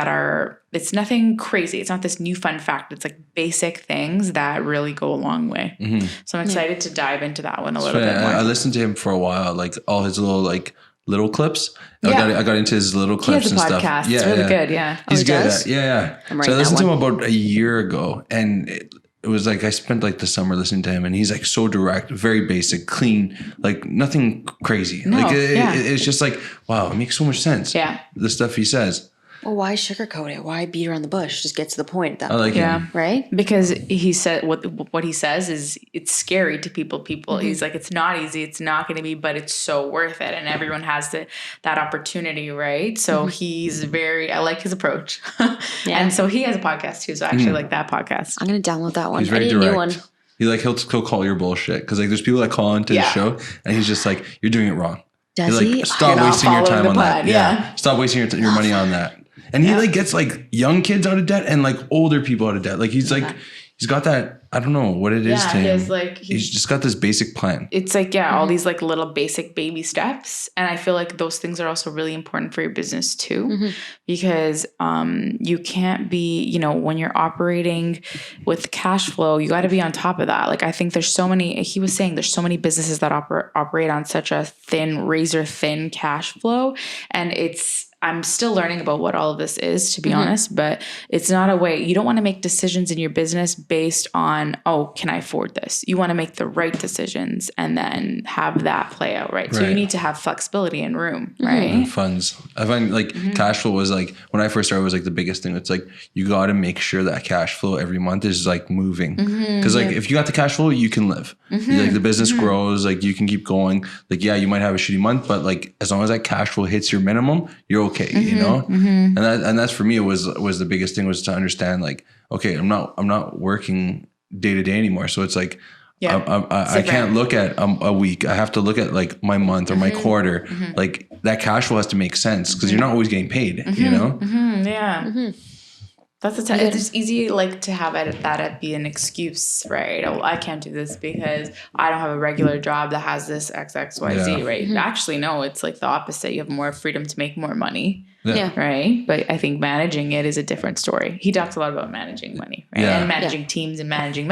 it's nothing crazy. It's not this new fun fact. It's like basic things that really go a long way. So I'm excited to dive into that one a little bit more. I listened to him for a while, like all his little clips. I got into his little clips and stuff. Podcast. Yeah, it's really good. Yeah. He's good at, yeah. So I listened to him about a year ago, and it was like I spent like the summer listening to him, and he's like so direct, very basic, clean, like nothing crazy. No, it's just like, wow, it makes so much sense. Yeah. The stuff he says. Well, why sugarcoat it? Why beat around the bush? Just get to the point at that point. Him. Right? Because he said what he says is it's scary to people. He's like, it's not easy. It's not going to be, but it's so worth it. And everyone has that opportunity, right? So I like his approach. And so he has a podcast too. So I actually like that podcast. I'm going to download that one. He's very direct. He'll call your bullshit. Because like there's people that call into the show and he's just like, you're doing it wrong. Does he? Stop wasting your time on that. Yeah. Stop wasting your money on that. And he like gets like young kids out of debt and like older people out of debt. Like he's got that, I don't know what it is to him. He's just got this basic plan. It's like, all these like little basic baby steps. And I feel like those things are also really important for your business too, because you can't be, when you're operating with cash flow, you got to be on top of that. Like I think he was saying there's so many businesses that operate on such a razor thin cash flow. And I'm still learning about what all of this is, to be honest, but it's not a way. You don't want to make decisions in your business based on, can I afford this? You want to make the right decisions and then have that play out, right? So you need to have flexibility and room, right? And funds. I find like cash flow was like, when I first started, was like the biggest thing. It's like, you got to make sure that cash flow every month is like moving. Because like, if you got the cash flow, you can live. Like the business grows, like you can keep going. Like, you might have a shitty month, but like, as long as that cash flow hits your minimum, you're okay, and that's for me, it was the biggest thing, was to understand like, okay, I'm not working day to day anymore, so it's like I can't look at a week. I have to look at like my month or my quarter. Like that cash flow has to make sense because you're not always getting paid, you know? Yeah. That's it's easy like to have that be an excuse, right? Oh, I can't do this because I don't have a regular job that has this XXYZ, right? Actually, no, it's like the opposite. You have more freedom to make more money. Right. But I think managing it is a different story. He talks a lot about managing money, right? And managing teams and managing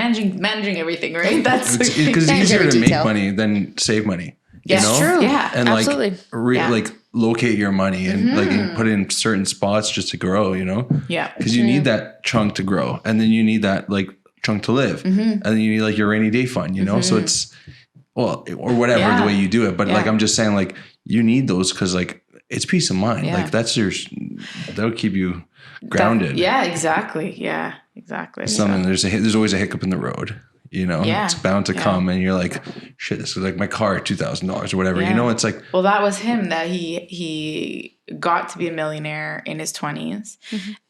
everything, right? That's because it's easier to make money than save money. Yes, you know? true. Yeah. And absolutely. like locate your money and like and put it in certain spots just to grow, you know? Yeah. Because you need that chunk to grow, and then you need that like chunk to live, and then you need like your rainy day fund, you know? So it's or whatever the way you do it. But like I'm just saying, like you need those because like it's peace of mind. Like that'll keep you grounded. Exactly. Yeah, exactly. Something there's always a hiccup in the road. You know, it's bound to come, and you're like, shit, this is like my car, $2,000 or whatever. You know, it's like, well, that was him that he got to be a millionaire in his 20s,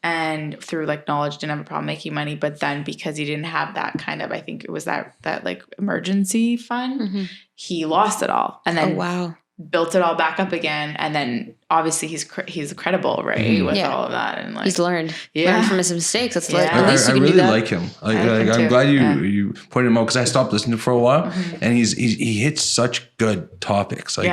and through like knowledge, didn't have a problem making money. But then because he didn't have that kind of, I think it was that like emergency fund, he lost it all, and then built it all back up again. And then obviously he's credible, right? With all of that. And like, he's learned from his mistakes. That's like, at least you can really do that. like him. Like I'm glad you pointed him out because I stopped listening for a while, and he hits such good topics. Like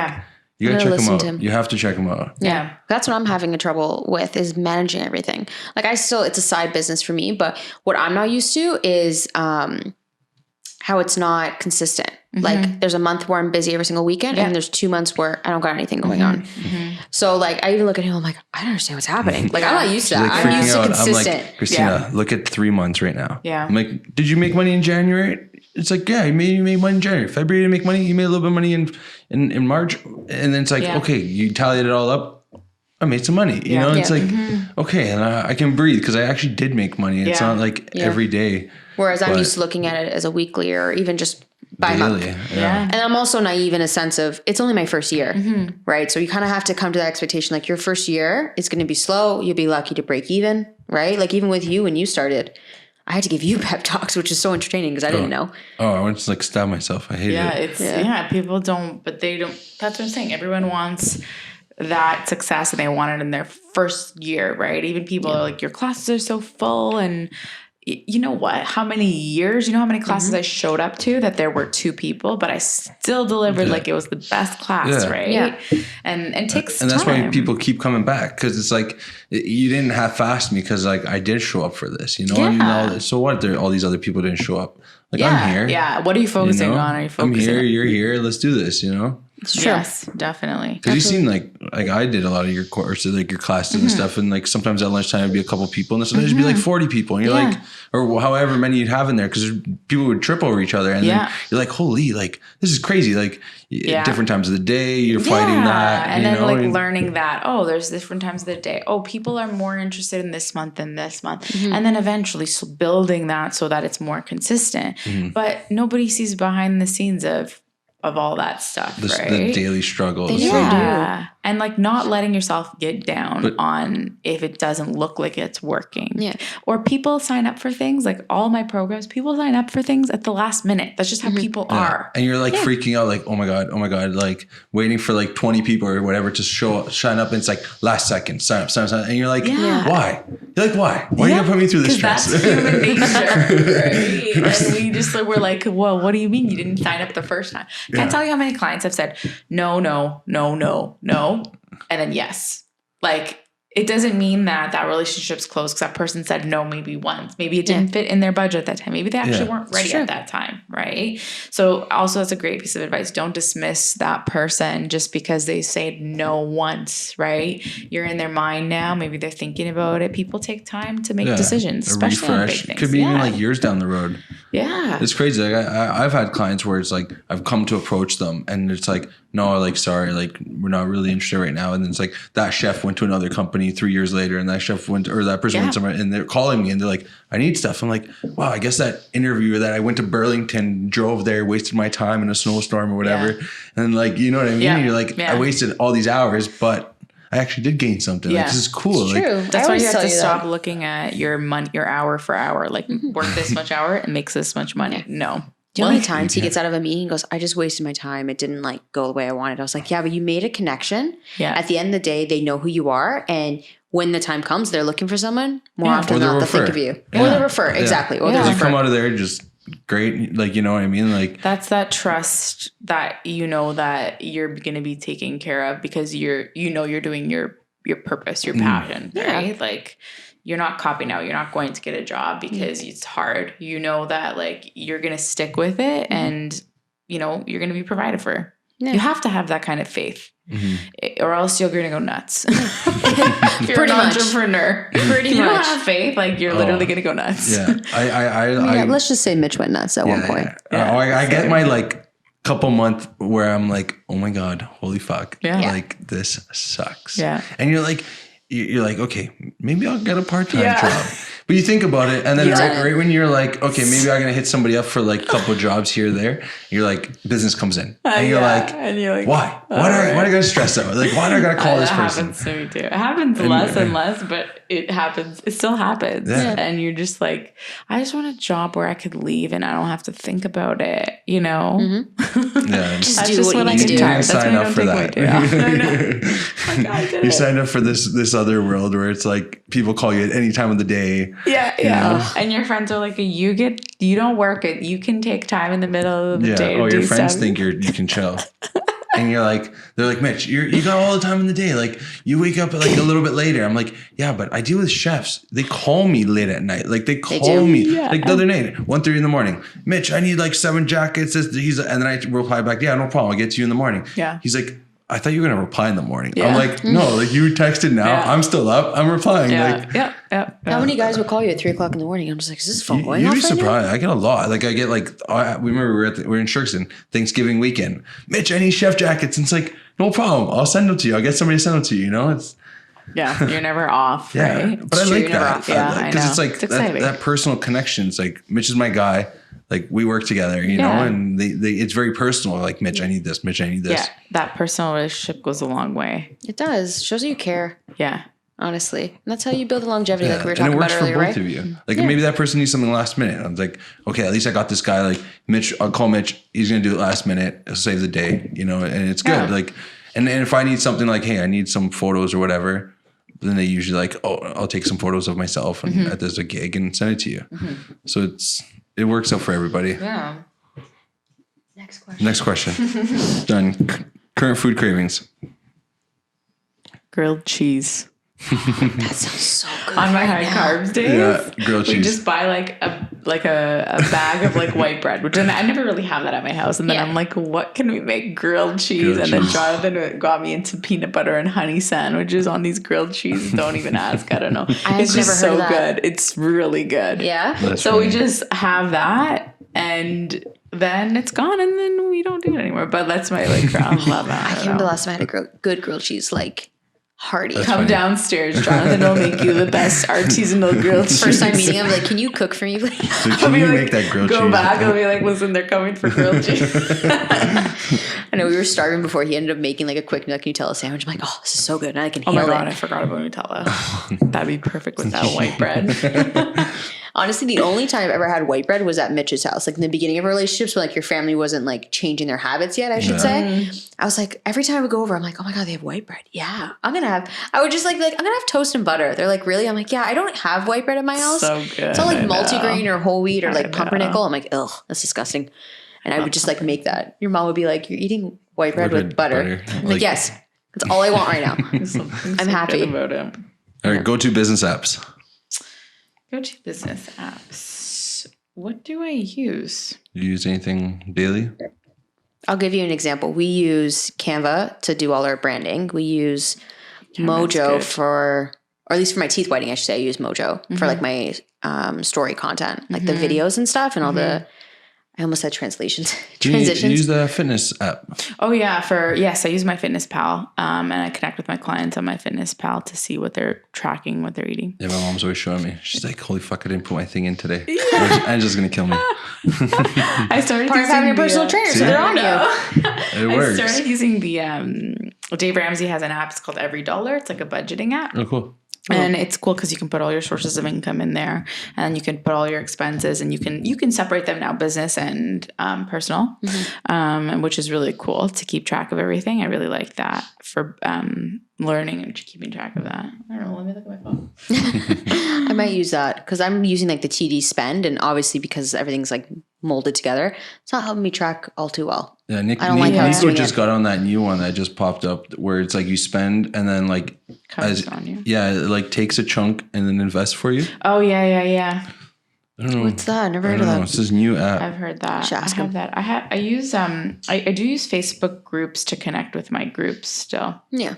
you gotta check him out. You have to check him out. Yeah. That's what I'm having a trouble with is managing everything. Like it's a side business for me, but what I'm not used to is, how it's not consistent. Like there's a month where I'm busy every single weekend and there's 2 months where I don't got anything going on. So like I even look at him, I'm like, I don't understand what's happening. Like I'm not used to that. Like, I'm used to consistent. I'm like, Christina, look at 3 months right now. Yeah. I'm like, did you make money in January? It's like, yeah, you made money in January. February you make money. You made a little bit of money in March. And then it's like, okay, you tallied it all up. I made some money. You know, it's like, okay, and I can breathe because I actually did make money. It's not like every day. Whereas I'm used to looking at it as a weekly or even just by month. And I'm also naive in a sense of it's only my first year, right? So you kind of have to come to that expectation. Like your first year, it's going to be slow. You'll be lucky to break even, right? Like even with you when you started, I had to give you pep talks, which is so entertaining because I didn't know. Oh, I want to like stab myself. I hate it. People don't, but they don't. That's what I'm saying. Everyone wants that success and they want it in their first year, right? Even people are like, your classes are so full and you know what? How many years? You know how many classes I showed up to that there were 2 people, but I still delivered like it was the best class, right? Yeah. And it takes time. And that's why people keep coming back because it's like you didn't half-ass me because like I did show up for this, you know? And so what? All these other people didn't show up. Like I'm here. Yeah. What are you focusing on? Are you focusing? I'm here. You're here. Let's do this. You know. Yes, definitely. Because you seem like I did a lot of your courses, like your classes and stuff, and like sometimes at lunchtime it'd be a couple people, and sometimes it'd be like 40 people, and you're like, or however many you'd have in there, because people would trip over each other, and then you're like, holy, like this is crazy, like different times of the day, you're fighting that, and then like learning that there's different times of the day. People are more interested in this month than this month, and then eventually building that so that it's more consistent. But nobody sees behind the scenes of all that stuff, right? The daily struggles. Yeah. And like not letting yourself get down on if it doesn't look like it's working. Yeah. Or people sign up for things, like all my programs, people sign up for things at the last minute. That's just how people are. And you're like freaking out, like, oh my God, like waiting for like 20 people or whatever to sign up. And it's like last second, sign up. And you're like, why? You're like, why? Why are you going to put me through this stress? That's human nature, right? And we just we're like, whoa, what do you mean you didn't sign up the first time? Can't tell you how many clients have said, no. And then yes. Like it doesn't mean that relationship's closed because that person said no maybe once. Maybe it didn't fit in their budget at that time. Maybe they actually weren't ready at that time, right? So also that's a great piece of advice. Don't dismiss that person just because they say no once, right? You're in their mind now. Maybe they're thinking about it. People take time to make decisions, especially on big things. Could be even like years down the road. Yeah. It's crazy. Like I've had clients where it's like I've come to approach them and it's like, no, like, sorry, like we're not really interested right now. And then it's like that chef went to another company 3 years later and that chef went or that person went somewhere and they're calling me and they're like, I need stuff. I'm like, wow, I guess that interview that I went to Burlington, drove there, wasted my time in a snowstorm or whatever. And like, you know what I mean? Yeah. You're like, I wasted all these hours, but I actually did gain something. Like, this is cool. It's like, true. That's why you have to stop looking at your hour for hour. Like work this much hour, it makes this much money. No. Do you know how many times he gets out of a meeting and goes, I just wasted my time. It didn't like go the way I wanted. I was like, yeah, but you made a connection. Yeah. At the end of the day, they know who you are. And when the time comes, they're looking for someone. More often than not, they'll think of you. Or they refer. Exactly. Or they You refer. come out of there just great. Like, you know what I mean? Like, that's that trust that you know that you're going to be taken care of because you're doing your purpose, your passion, right? Like, you're not copping out. You're not going to get a job because it's hard. You know that like you're going to stick with it and, you know, you're going to be provided for. Yeah. You have to have that kind of faith or else you're going to go nuts. If you're an entrepreneur, if you don't have faith, like you're literally going to go nuts. Yeah. I let's just say Mitch went nuts at one point. Yeah. I get my like couple month where I'm like, oh my God, holy fuck. Yeah. Like this sucks. Yeah. And you're like, okay, maybe I'll get a part-time job. But you think about it, and then right when you're like, okay, maybe I'm gonna hit somebody up for like a couple jobs here or there, you're like, business comes in, and you're like, why? Why do I gotta stress out? Like, why do I gotta call this person? It happens to me too. It happens less and less, but it happens. It still happens, and you're just like, I just want a job where I could leave and I don't have to think about it. You know, yeah, just do what you need to do. You didn't sign up for that. You signed up for this other world where it's like people call you at any time of the day. Yeah. And your friends are like, you don't work it. You can take time in the middle of the day. Oh, your friends think you can chill. And you're like, they're like, Mitch, you got all the time in the day. Like you wake up like a little bit later. I'm like, yeah, but I deal with chefs. They call me late at night. Like they call me like the other night, 1:30 in the morning. Mitch, I need like 7 jackets. And then I reply back, yeah, no problem. I'll get to you in the morning. Yeah. He's like, I thought you were going to reply in the morning. Yeah. I'm like, no, like you texted now. Yeah. I'm still up. I'm replying. Yeah. How many guys would call you at 3:00 in the morning? I'm just like, is this phone going off? You'd be surprised. I get a lot. Like I get like, we remember we were in Sherkston Thanksgiving weekend. Mitch, I need chef jackets. And it's like, no problem. I'll send them to you. I'll get somebody to send them to you. You know, it's. Yeah, you're never off, right? But I like that. Yeah, because it's like that personal connection. It's like, Mitch is my guy. Like we work together, you know, and it's very personal. Like, Mitch, I need this. Mitch, I need this. Yeah, that personal relationship goes a long way. It does. Shows you care. Yeah. Honestly. And that's how you build the longevity like we were talking about earlier, right? And it works for both of you. Like maybe that person needs something last minute. I was like, okay, at least I got this guy. Like Mitch, I'll call Mitch. He's going to do it last minute. It'll save the day, you know, and it's good. Like, and if I need something like, hey, I need some photos or whatever, then they usually like, oh, I'll take some photos of myself and at this gig and send it to you. So it works out for everybody. Yeah. Next question. Done. Current food cravings. Grilled cheese. That sounds so good. On my high carbs days, grilled cheese. We just buy like a bag of like white bread, which I never really have that at my house. And then I'm like, what can we make? Grilled cheese. Then Jonathan got me into peanut butter and honey sandwiches on these grilled cheeses. Don't even ask. I don't know. It's just so good. It's really good. Yeah. So we just have that and then it's gone and then we don't do it anymore. But that's my like crown love. I can't remember the last time I had a good grilled cheese, like hearty. Come downstairs, Jonathan will make you the best artisanal grilled cheese. First time meeting him, like, can you cook for me, please? So can you make that grilled cheese? Go back and be like, listen, they're coming for grilled cheese. I know we were starving before. He ended up making like a quick Nutella sandwich. I'm like, oh, this is so good. And I can Oh hail my God, it. I forgot about Nutella. That'd be perfect with that white bread. Honestly, the only time I've ever had white bread was at Mitch's house. Like in the beginning of relationships when like your family wasn't like changing their habits yet, I should say. I was like, every time I would go over, I'm like, oh my God, they have white bread. Yeah. I would just like, I'm going to have toast and butter. They're like, really? I'm like, yeah, I don't have white bread in my house. So good. It's all like multigrain or whole wheat or like pumpernickel. I'm like, ugh, that's disgusting. And I would just like make that. Your mom would be like, you're eating white bread with butter. I'm like, yes, that's all I want right now. I'm happy. About it. All right, go-to business apps. Go-to business apps. What do I use? You use anything daily? I'll give you an example. We use Canva to do all our branding. We use Mojo or at least for my teeth whitening, I should say, I use Mojo for like my story content, like the videos and stuff and all the, I almost said translations. Transitions. You use the fitness app. Oh yeah, I use my Fitness Pal, and I connect with my clients on my Fitness Pal to see what they're tracking, what they're eating. Yeah, my mom's always showing me. She's like, "Holy fuck, I didn't put my thing in today. Angela's gonna kill me." I started part of having a personal trainer, so they're on you. It works. I started using the Dave Ramsey has an app. It's called Every Dollar. It's like a budgeting app. Oh, cool. And it's cool because you can put all your sources of income in there, and you can put all your expenses, and you can separate them now, business and personal, and which is really cool to keep track of everything. I really like that for learning and keeping track of that. I don't know. Let me look at my phone. I might use that because I'm using like the TD spend, and obviously because everything's like molded together, it's not helping me track all too well. Yeah, Nico doing just it. got on that new one that just popped up where it's like you spend and then like Comes on you. it like takes a chunk and then invests for you. Oh yeah. I don't know. What's that? I never heard of that. It's this new app. I've heard that. Should ask I have that. I use I do use Facebook groups to connect with my groups still. Yeah.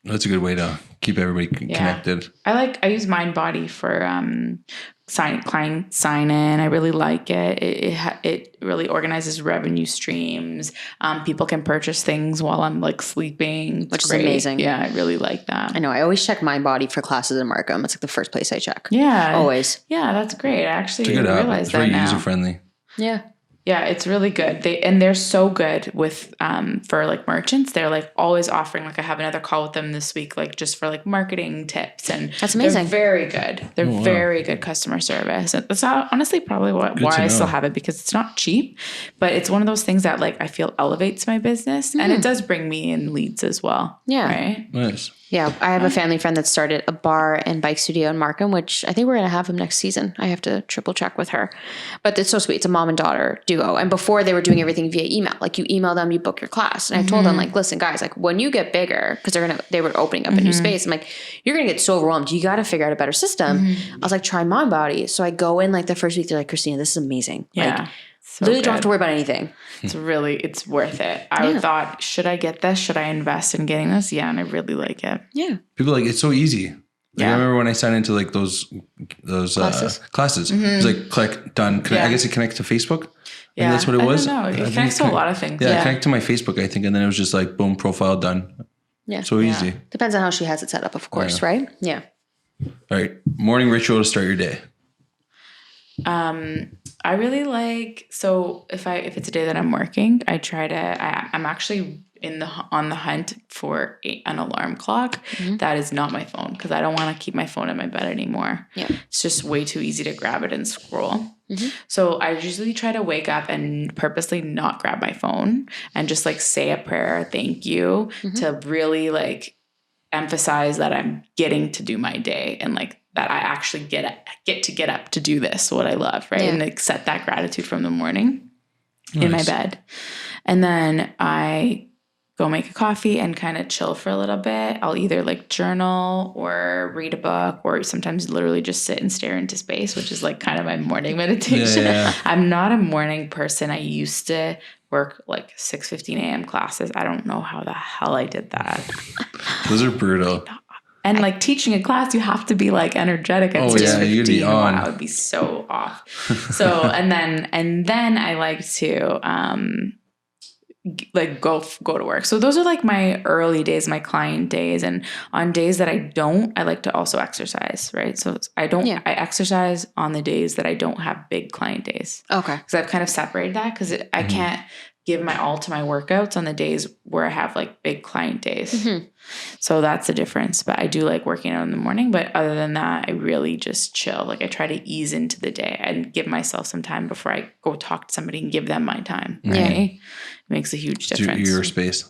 That's a good way to keep everybody connected. I use MindBody for client sign in. I really like it. It really organizes revenue streams. People can purchase things while I'm like sleeping, Which is amazing. Yeah, I really like that. I know. I always check MindBody for classes in Markham. It's like the first place I check. Yeah, Always. Yeah, that's great. I actually It's a good app. realized It's very that now. user friendly. Yeah. Yeah, it's really good. They're so good with for like merchants. They're like always offering, like I have another call with them this week, like just for like marketing tips, and That's amazing. They're very good. They're very good customer service. And that's honestly probably why I still have it, because it's not cheap, but it's one of those things that like I feel elevates my business, and it does bring me in leads as well. Yeah. Right. Nice. Yeah, I have a family friend that started a bar and bike studio in Markham, which I think we're going to have him next season. I have to triple check with her. But it's so sweet. It's a mom and daughter duo. And before they were doing everything via email. Like you email them, you book your class. And I told them like, listen, guys, like when you get bigger, because they were opening up a new space. I'm like, you're going to get so overwhelmed. You got to figure out a better system. I was like, try MindBody. So I go in like the first week, they're like, Christina, this is amazing. Yeah. Like, literally don't have to worry about anything. It's worth it. I thought, should I get this? Should I invest in getting this? Yeah, and I really like it. Yeah. People are like, it's so easy. Like, I remember when I signed into like those classes. It's like click done. I guess it connects to Facebook. Yeah, that's what it was. I don't know. It connects to a lot of things. Yeah, it connected to my Facebook, I think, and then it was just like boom, profile done. Yeah. So easy. Depends on how she has it set up, of course, right? Yeah. All right, morning ritual to start your day. I really like, so if it's a day that I'm working, I'm actually on the hunt for an alarm clock that is not my phone, because I don't want to keep my phone in my bed anymore. Yeah. It's just way too easy to grab it and scroll. So I usually try to wake up and purposely not grab my phone and just like say a prayer, thank you, to really like emphasize that I'm getting to do my day, and like that I actually get to get up to do this, what I love, right? And like set that gratitude from the morning in my bed. And then I go make a coffee and kind of chill for a little bit. I'll either like journal or read a book, or sometimes literally just sit and stare into space, which is like kind of my morning meditation. Yeah. I'm not a morning person. I used to work like 6:15 a.m. classes. I don't know how the hell I did that. Those are brutal. And like teaching a class, you have to be like energetic at 6:15. You'd be on. I would be so off. So and then I like to like go to work. So those are like my early days, my client days. And on days that I don't, I like to also exercise, right? So I exercise on the days that I don't have big client days. Okay. Because I've kind of separated that, because I can't give my all to my workouts on the days where I have like big client days. So that's the difference. But I do like working out in the morning. But other than that, I really just chill. Like I try to ease into the day and give myself some time before I go talk to somebody and give them my time. Right? It makes a huge difference. Your space.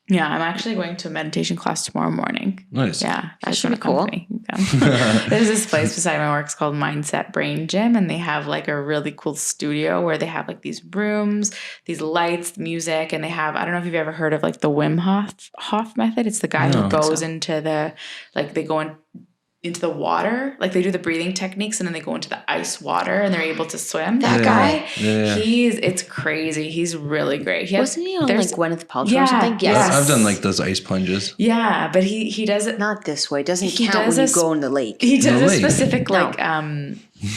Yeah, I'm actually going to a meditation class tomorrow morning. Nice. Yeah, that should be cool. There's this place beside my work. It's called Mindset Brain Gym, and they have like a really cool studio where they have like these rooms, these lights, music, and they have, I don't know if you've ever heard of like the Wim Hof method. It's the guy who goes into they go into the water, like they do the breathing techniques, and then they go into the ice water and they're able to swim. That guy, it's crazy. He's really great. Wasn't he on like Gwyneth Paltrow or something? Yes. I've done like those ice plunges. Yeah, but he does it not this way. It doesn't count when you go in the lake. He does a specific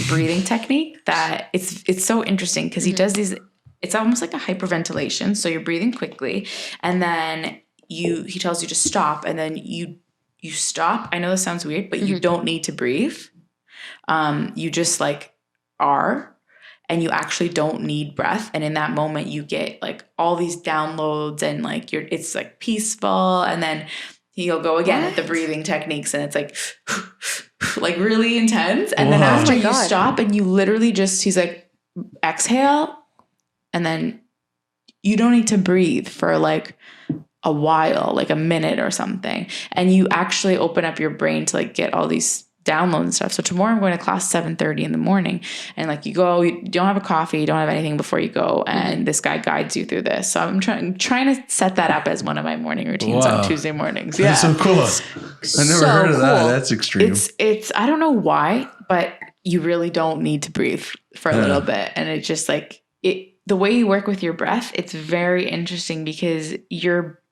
breathing technique that it's so interesting, because he does these. It's almost like a hyperventilation. So you're breathing quickly, and then he tells you to stop, and then you stop. I know this sounds weird, but you don't need to breathe. You just like are, and you actually don't need breath. And in that moment you get like all these downloads, and like it's like peaceful. And then he'll go again at the breathing techniques, and it's like like really intense. And then after you stop and you literally just, he's like, exhale, and then you don't need to breathe for like a while, like a minute or something. And you actually open up your brain to like get all these downloads and stuff. So tomorrow I'm going to class 7:30 in the morning, and like you go, you don't have a coffee, you don't have anything before you go, and this guy guides you through this. So I'm trying to set that up as one of my morning routines on Tuesday mornings. Yeah, that's so cool. I never heard of that. That's extreme. It's I don't know why, but you really don't need to breathe for a little bit, and it's just like the way you work with your breath. It's very interesting because you're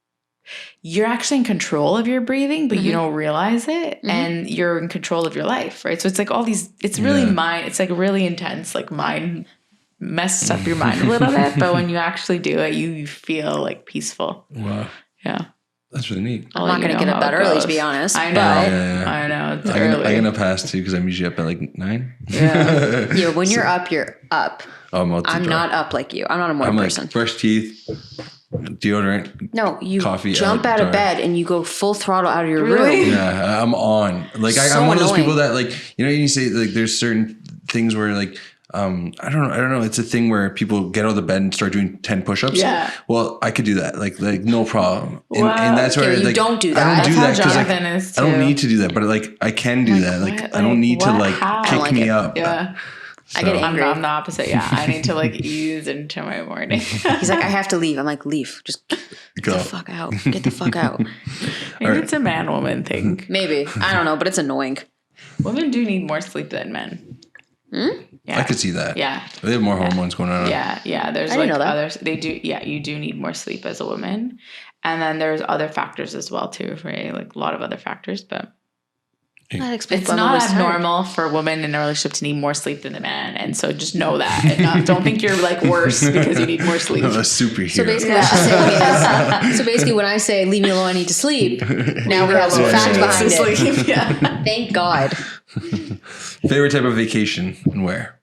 actually in control of your breathing, but you don't realize it, and you're in control of your life, right? So it's like all these, it's really it's like really intense, like mind messes up your mind a little bit, but when you actually do it, you feel like peaceful. Wow. Yeah. That's really neat. I'm not going to get up that early, to be honest. I know. I know. It's early. I'm going to pass too, because I'm usually up at like 9. Yeah. When you're up, you're up. Oh, I'm not up like you. I'm not a morning person. Like brush teeth, deodorant. No, you coffee, jump out of bed and you go full throttle out of your room. Yeah, I'm on. Like I'm one of those people that like, you say like there's certain things where like, I don't know. It's a thing where people get out of the bed and start doing 10 push-ups. Yeah. Well, I could do that. Like no problem. And that's where you don't do that. I don't do that because like, I don't need to do that, but like I can do that. Like I don't need to like pick me up. Yeah. So. I get angry. I'm the opposite. Yeah. I need to like ease into my morning. He's like, I have to leave. I'm like, leave. Just get the fuck out. Get the fuck out. Maybe it's a man-woman thing. Maybe. I don't know, but it's annoying. Women do need more sleep than men. Yeah. I could see that. Yeah. They have more hormones going on. Yeah. There's like others. They do. Yeah. You do need more sleep as a woman. And then there's other factors as well too, right? Like a lot of other factors, but it's not abnormal for a woman in a relationship to need more sleep than a man. And so just know that. And don't think you're like worse because you need more sleep. I'm a superhero. So basically, when I say leave me alone, I need to sleep, now we have some facts behind it. Yeah. Thank God. Favorite type of vacation and where?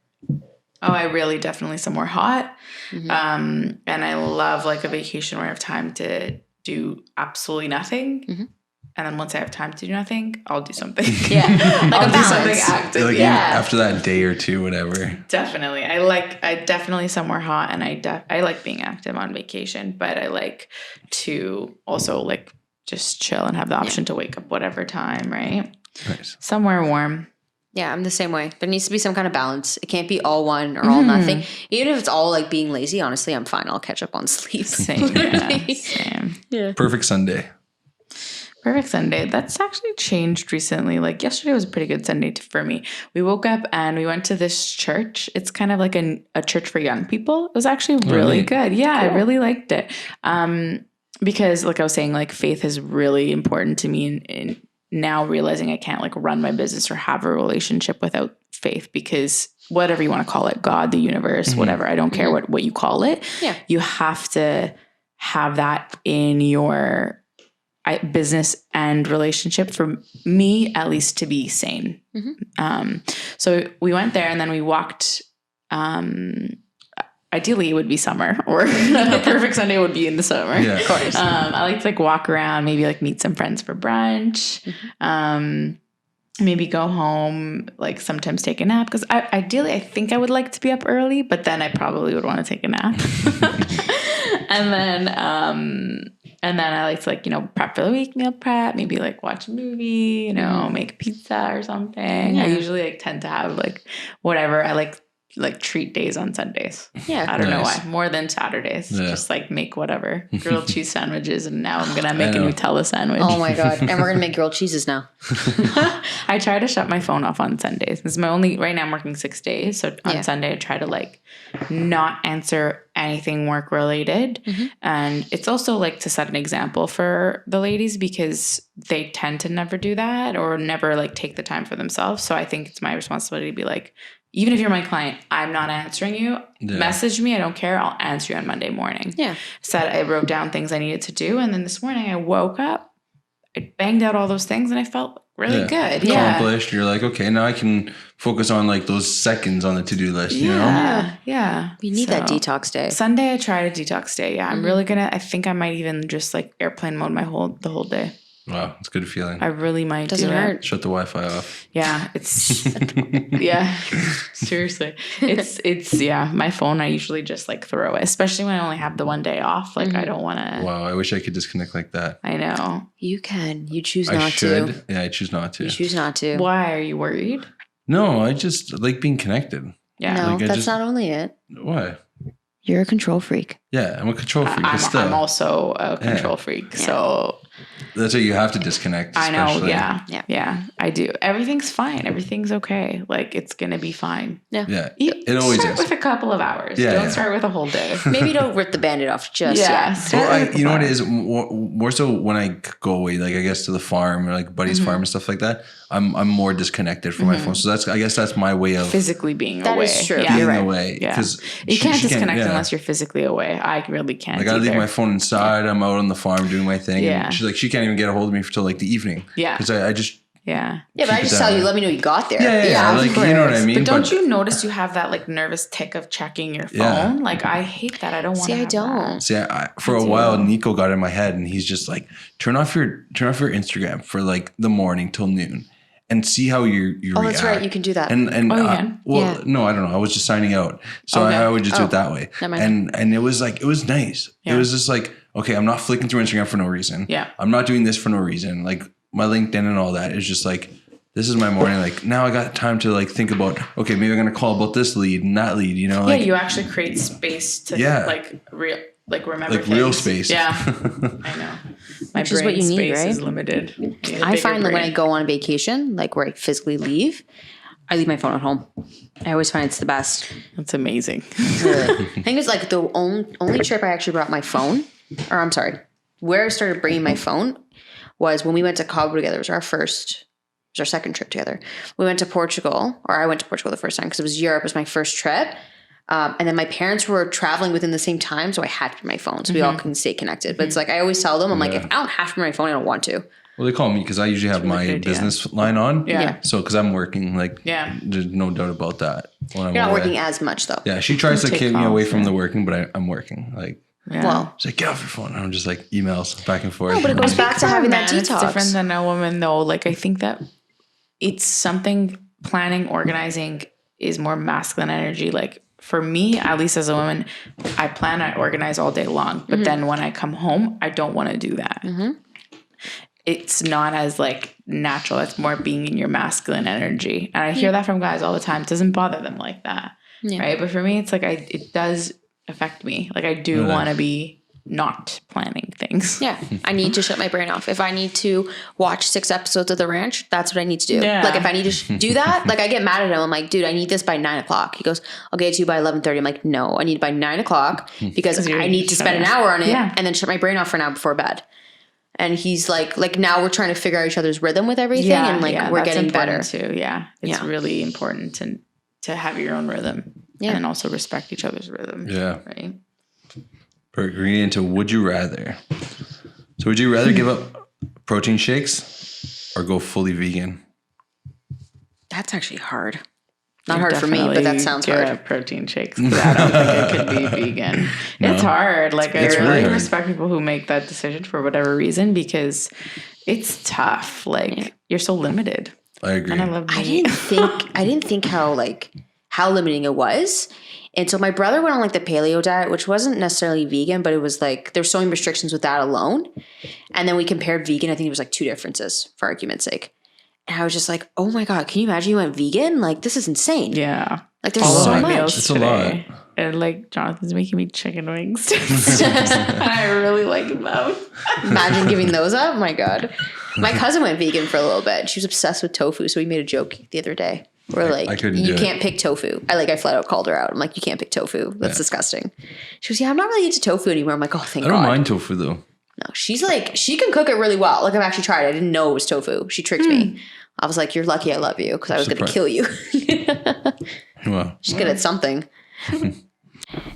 Oh, I really definitely somewhere hot. And I love like a vacation where I have time to do absolutely nothing. And then once I have time to do nothing, I'll do something. Yeah. I'll do something active. Like after that day or two, whatever. Definitely. I definitely somewhere hot, and I like being active on vacation, but I like to also like just chill and have the option to wake up whatever time, right? Nice. Somewhere warm. Yeah, I'm the same way. There needs to be some kind of balance. It can't be all one or all nothing. Even if it's all like being lazy, honestly, I'm fine. I'll catch up on sleep. Same. Yeah. Perfect Sunday. Perfect Sunday. That's actually changed recently. Like yesterday was a pretty good Sunday for me. We woke up and we went to this church. It's kind of like a church for young people. It was actually really good. Yeah, cool. I really liked it. Because like I was saying, like faith is really important to me, and now realizing I can't like run my business or have a relationship without faith, because whatever you want to call it, God, the universe, whatever, I don't care what you call it. Yeah. You have to have that in your business and relationship, for me at least, to be sane. So we went there and then we walked, ideally it would be summer, or a perfect Sunday would be in the summer. Yeah, of course. I like to like walk around, maybe like meet some friends for brunch, maybe go home, like sometimes take a nap, because ideally I think I would like to be up early, but then I probably would want to take a nap. And then I like to like, prep for the week, meal prep, maybe like watch a movie, make pizza or something. Yeah. I usually like tend to have like whatever. I like treat days on Sundays. Yeah. I don't know why. More than Saturdays. Yeah. Just like make whatever. Grilled cheese sandwiches, and now I'm going to make a Nutella sandwich. Oh my God. And we're going to make grilled cheeses now. I try to shut my phone off on Sundays. This is right now I'm working 6 days. So on Sunday I try to like not answer anything work related. And it's also like to set an example for the ladies, because they tend to never do that or never like take the time for themselves. So I think it's my responsibility to be like, even if you're my client, I'm not answering you. Yeah. Message me. I don't care. I'll answer you on Monday morning. Yeah. I wrote down things I needed to do. And then this morning I woke up, I banged out all those things, and I felt really good. Accomplished. You're like, okay, now I can focus on like those seconds on the to-do list, you know? Yeah. We need that detox day. Sunday I tried a detox day. Yeah. I'm really I think I might even just like airplane mode the whole day. Wow, it's a good feeling. I really might Doesn't do it. hurt. Shut the Wi-Fi off. Yeah, it's yeah. Seriously, it's yeah. My phone, I usually just like throw away, especially when I only have the one day off. Like I don't want to. Wow, I wish I could disconnect like that. I know. You can. You choose I not should. to. Yeah, I choose not to. You choose not to. Why are you worried? No, I just like being connected. Yeah. No, Like, I that's just- not only it. Why? You're a control freak. Yeah, I'm a control freak. but still, I'm also a control freak, so that's why you have to disconnect. I know. especially. Yeah, I do. Everything's fine. Everything's okay. Like it's gonna be fine. Yeah, You it always start is. with a couple of hours. Yeah, Don't yeah. start with a whole day. Maybe don't rip the Band-Aid off just Yeah. yet. Start You know what it with is? More so when I go away, like I guess to the farm or like buddy's farm and stuff like that, I'm more disconnected from my phone. So I guess that's my way of physically being That away. is true. Yeah. You're being right. away. Yeah. 'Cause You can't she disconnect yeah. unless you're physically away. I really can't. Like I leave either. my phone inside. I'm out on the farm doing my thing. Yeah. And she's like, she can't even get a hold of me until like the evening. Yeah. Because I just Yeah. Yeah, but I Keep just it tell that you, way. let me know you got there. yeah, of like you know what I course. mean. But don't you notice you have that like nervous tick of checking your phone? Yeah. Like I hate that. I don't want to. See, I don't. See, for a do. while, Nico got in my head, and he's just like, turn off your Instagram for like the morning till noon, and see how you Oh, react. that's right. You can do that. And Oh, you can? Yeah. No, I don't know. I was just signing out, so Okay. I would just do Oh, it that way. never mind. And it was like it was nice. Yeah. It was just like, okay, I'm not flicking through Instagram for no reason. Yeah. I'm not doing this for no reason. Like my LinkedIn and all that is just like, this is my morning. Like now I got time to like think about, okay, maybe I'm gonna call about this lead and that lead. You know, like Yeah, you actually create space to Yeah. remember like real things. space. Yeah, I know. My Which is brain what you need, space right? is limited. You need a I bigger find that when I brain. go on vacation, like where I physically leave, I leave my phone at home. I always find it's the best. That's amazing. Really. I think it's like the only trip I actually brought my phone, or I'm sorry, where I started bringing my phone was when we went to Cabo together. It was our second trip together. We went to Portugal, or I went to Portugal the first time because it was Europe. It was my first trip. And then my parents were traveling within the same time, so I had to bring my phone so we all can stay connected. But it's like I always tell them, I'm like, if I don't have to bring my phone, I don't want to. Well, they call me because I usually have really my good idea. business line on. Yeah. So because I'm working, like Yeah. there's no doubt about that. When I'm You're not away. working as much though. Yeah, she tries to Take keep me away calls, from yeah. the working, but I'm working. Like Yeah. Well, she's like, get off your phone. And I'm just like emails back and forth. no, but it goes back to having that It's detox. different than a woman, though. Like I think that it's something planning, organizing is more masculine energy. Like for me, at least as a woman, I plan, I organize all day long. But then when I come home, I don't want to do that. It's not as like natural. It's more being in your masculine energy. And I hear that from guys all the time. It doesn't bother them like that. Yeah. Right. But for me, it's like it does affect me. Like I do want to be not planning things. Yeah, I need to shut my brain off. If I need to watch 6 episodes of The Ranch, that's what I need to do. Yeah. Like if I need to do that, like I get mad at him. I'm like, dude, I need this by 9 o'clock. He goes, I'll get it to you by 11:30. I'm like, no, I need it by 9 o'clock because you're I need to spend an shut hour on it Yeah. and then shut my brain off for an hour before bed. And he's like now we're trying to figure out each other's rhythm with everything, and like we're that's getting better. important too. Yeah, it's Yeah. really important to have your own rhythm, Yeah. and also respect each other's rhythm. Yeah. Right. We're getting into would you rather. So would you rather give up protein shakes or go fully vegan? That's actually hard. Not hard for me, but that Definitely sounds give hard. up protein shakes. 'Cause I don't think it could be vegan. It's hard. Like It's I really really hard. respect people who make that decision for whatever reason because it's tough. Like you're so limited. I agree. And I love I meat. didn't think how limiting it was. And so my brother went on like the paleo diet, which wasn't necessarily vegan, but it was like there's so many restrictions with that alone. And then we compared vegan. I think it was like 2 differences for argument's sake. And I was just like, oh my God, can you imagine you went vegan? Like this is insane. Yeah. Like there's All of so my much. meals It's a today. And like Jonathan's making me chicken wings. I really like them. Imagine giving those up. My God. My cousin went vegan for a little bit. She was obsessed with tofu. So we made a joke the other day. We're like, I couldn't you do can't pick tofu. I flat out called her out. I'm like, you can't pick tofu. That's disgusting. She goes, yeah, I'm not really into tofu anymore. I'm like, oh, thank I God. don't mind tofu though. No, she's like, she can cook it really well. Like I've actually tried. I didn't know it was tofu. She tricked me. I was like, you're lucky I love you because I was going to kill you. Well, She's good at something.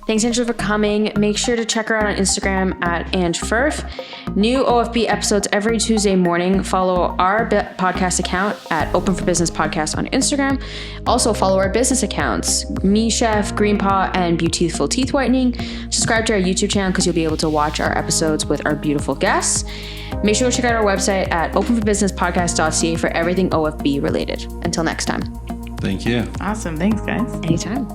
Thanks, Angela, for coming. Make sure to check her out on Instagram at AngeFurf. New OFB episodes every Tuesday morning. Follow our podcast account at Open for Business Podcast on Instagram. Also follow our business accounts, Me Chef, Greenpaw, and Beautiful Teeth Whitening. Subscribe to our YouTube channel because you'll be able to watch our episodes with our beautiful guests. Make sure to check out our website at openforbusinesspodcast.ca for everything OFB related. Until next time. Thank you. Awesome. Thanks, guys. Anytime.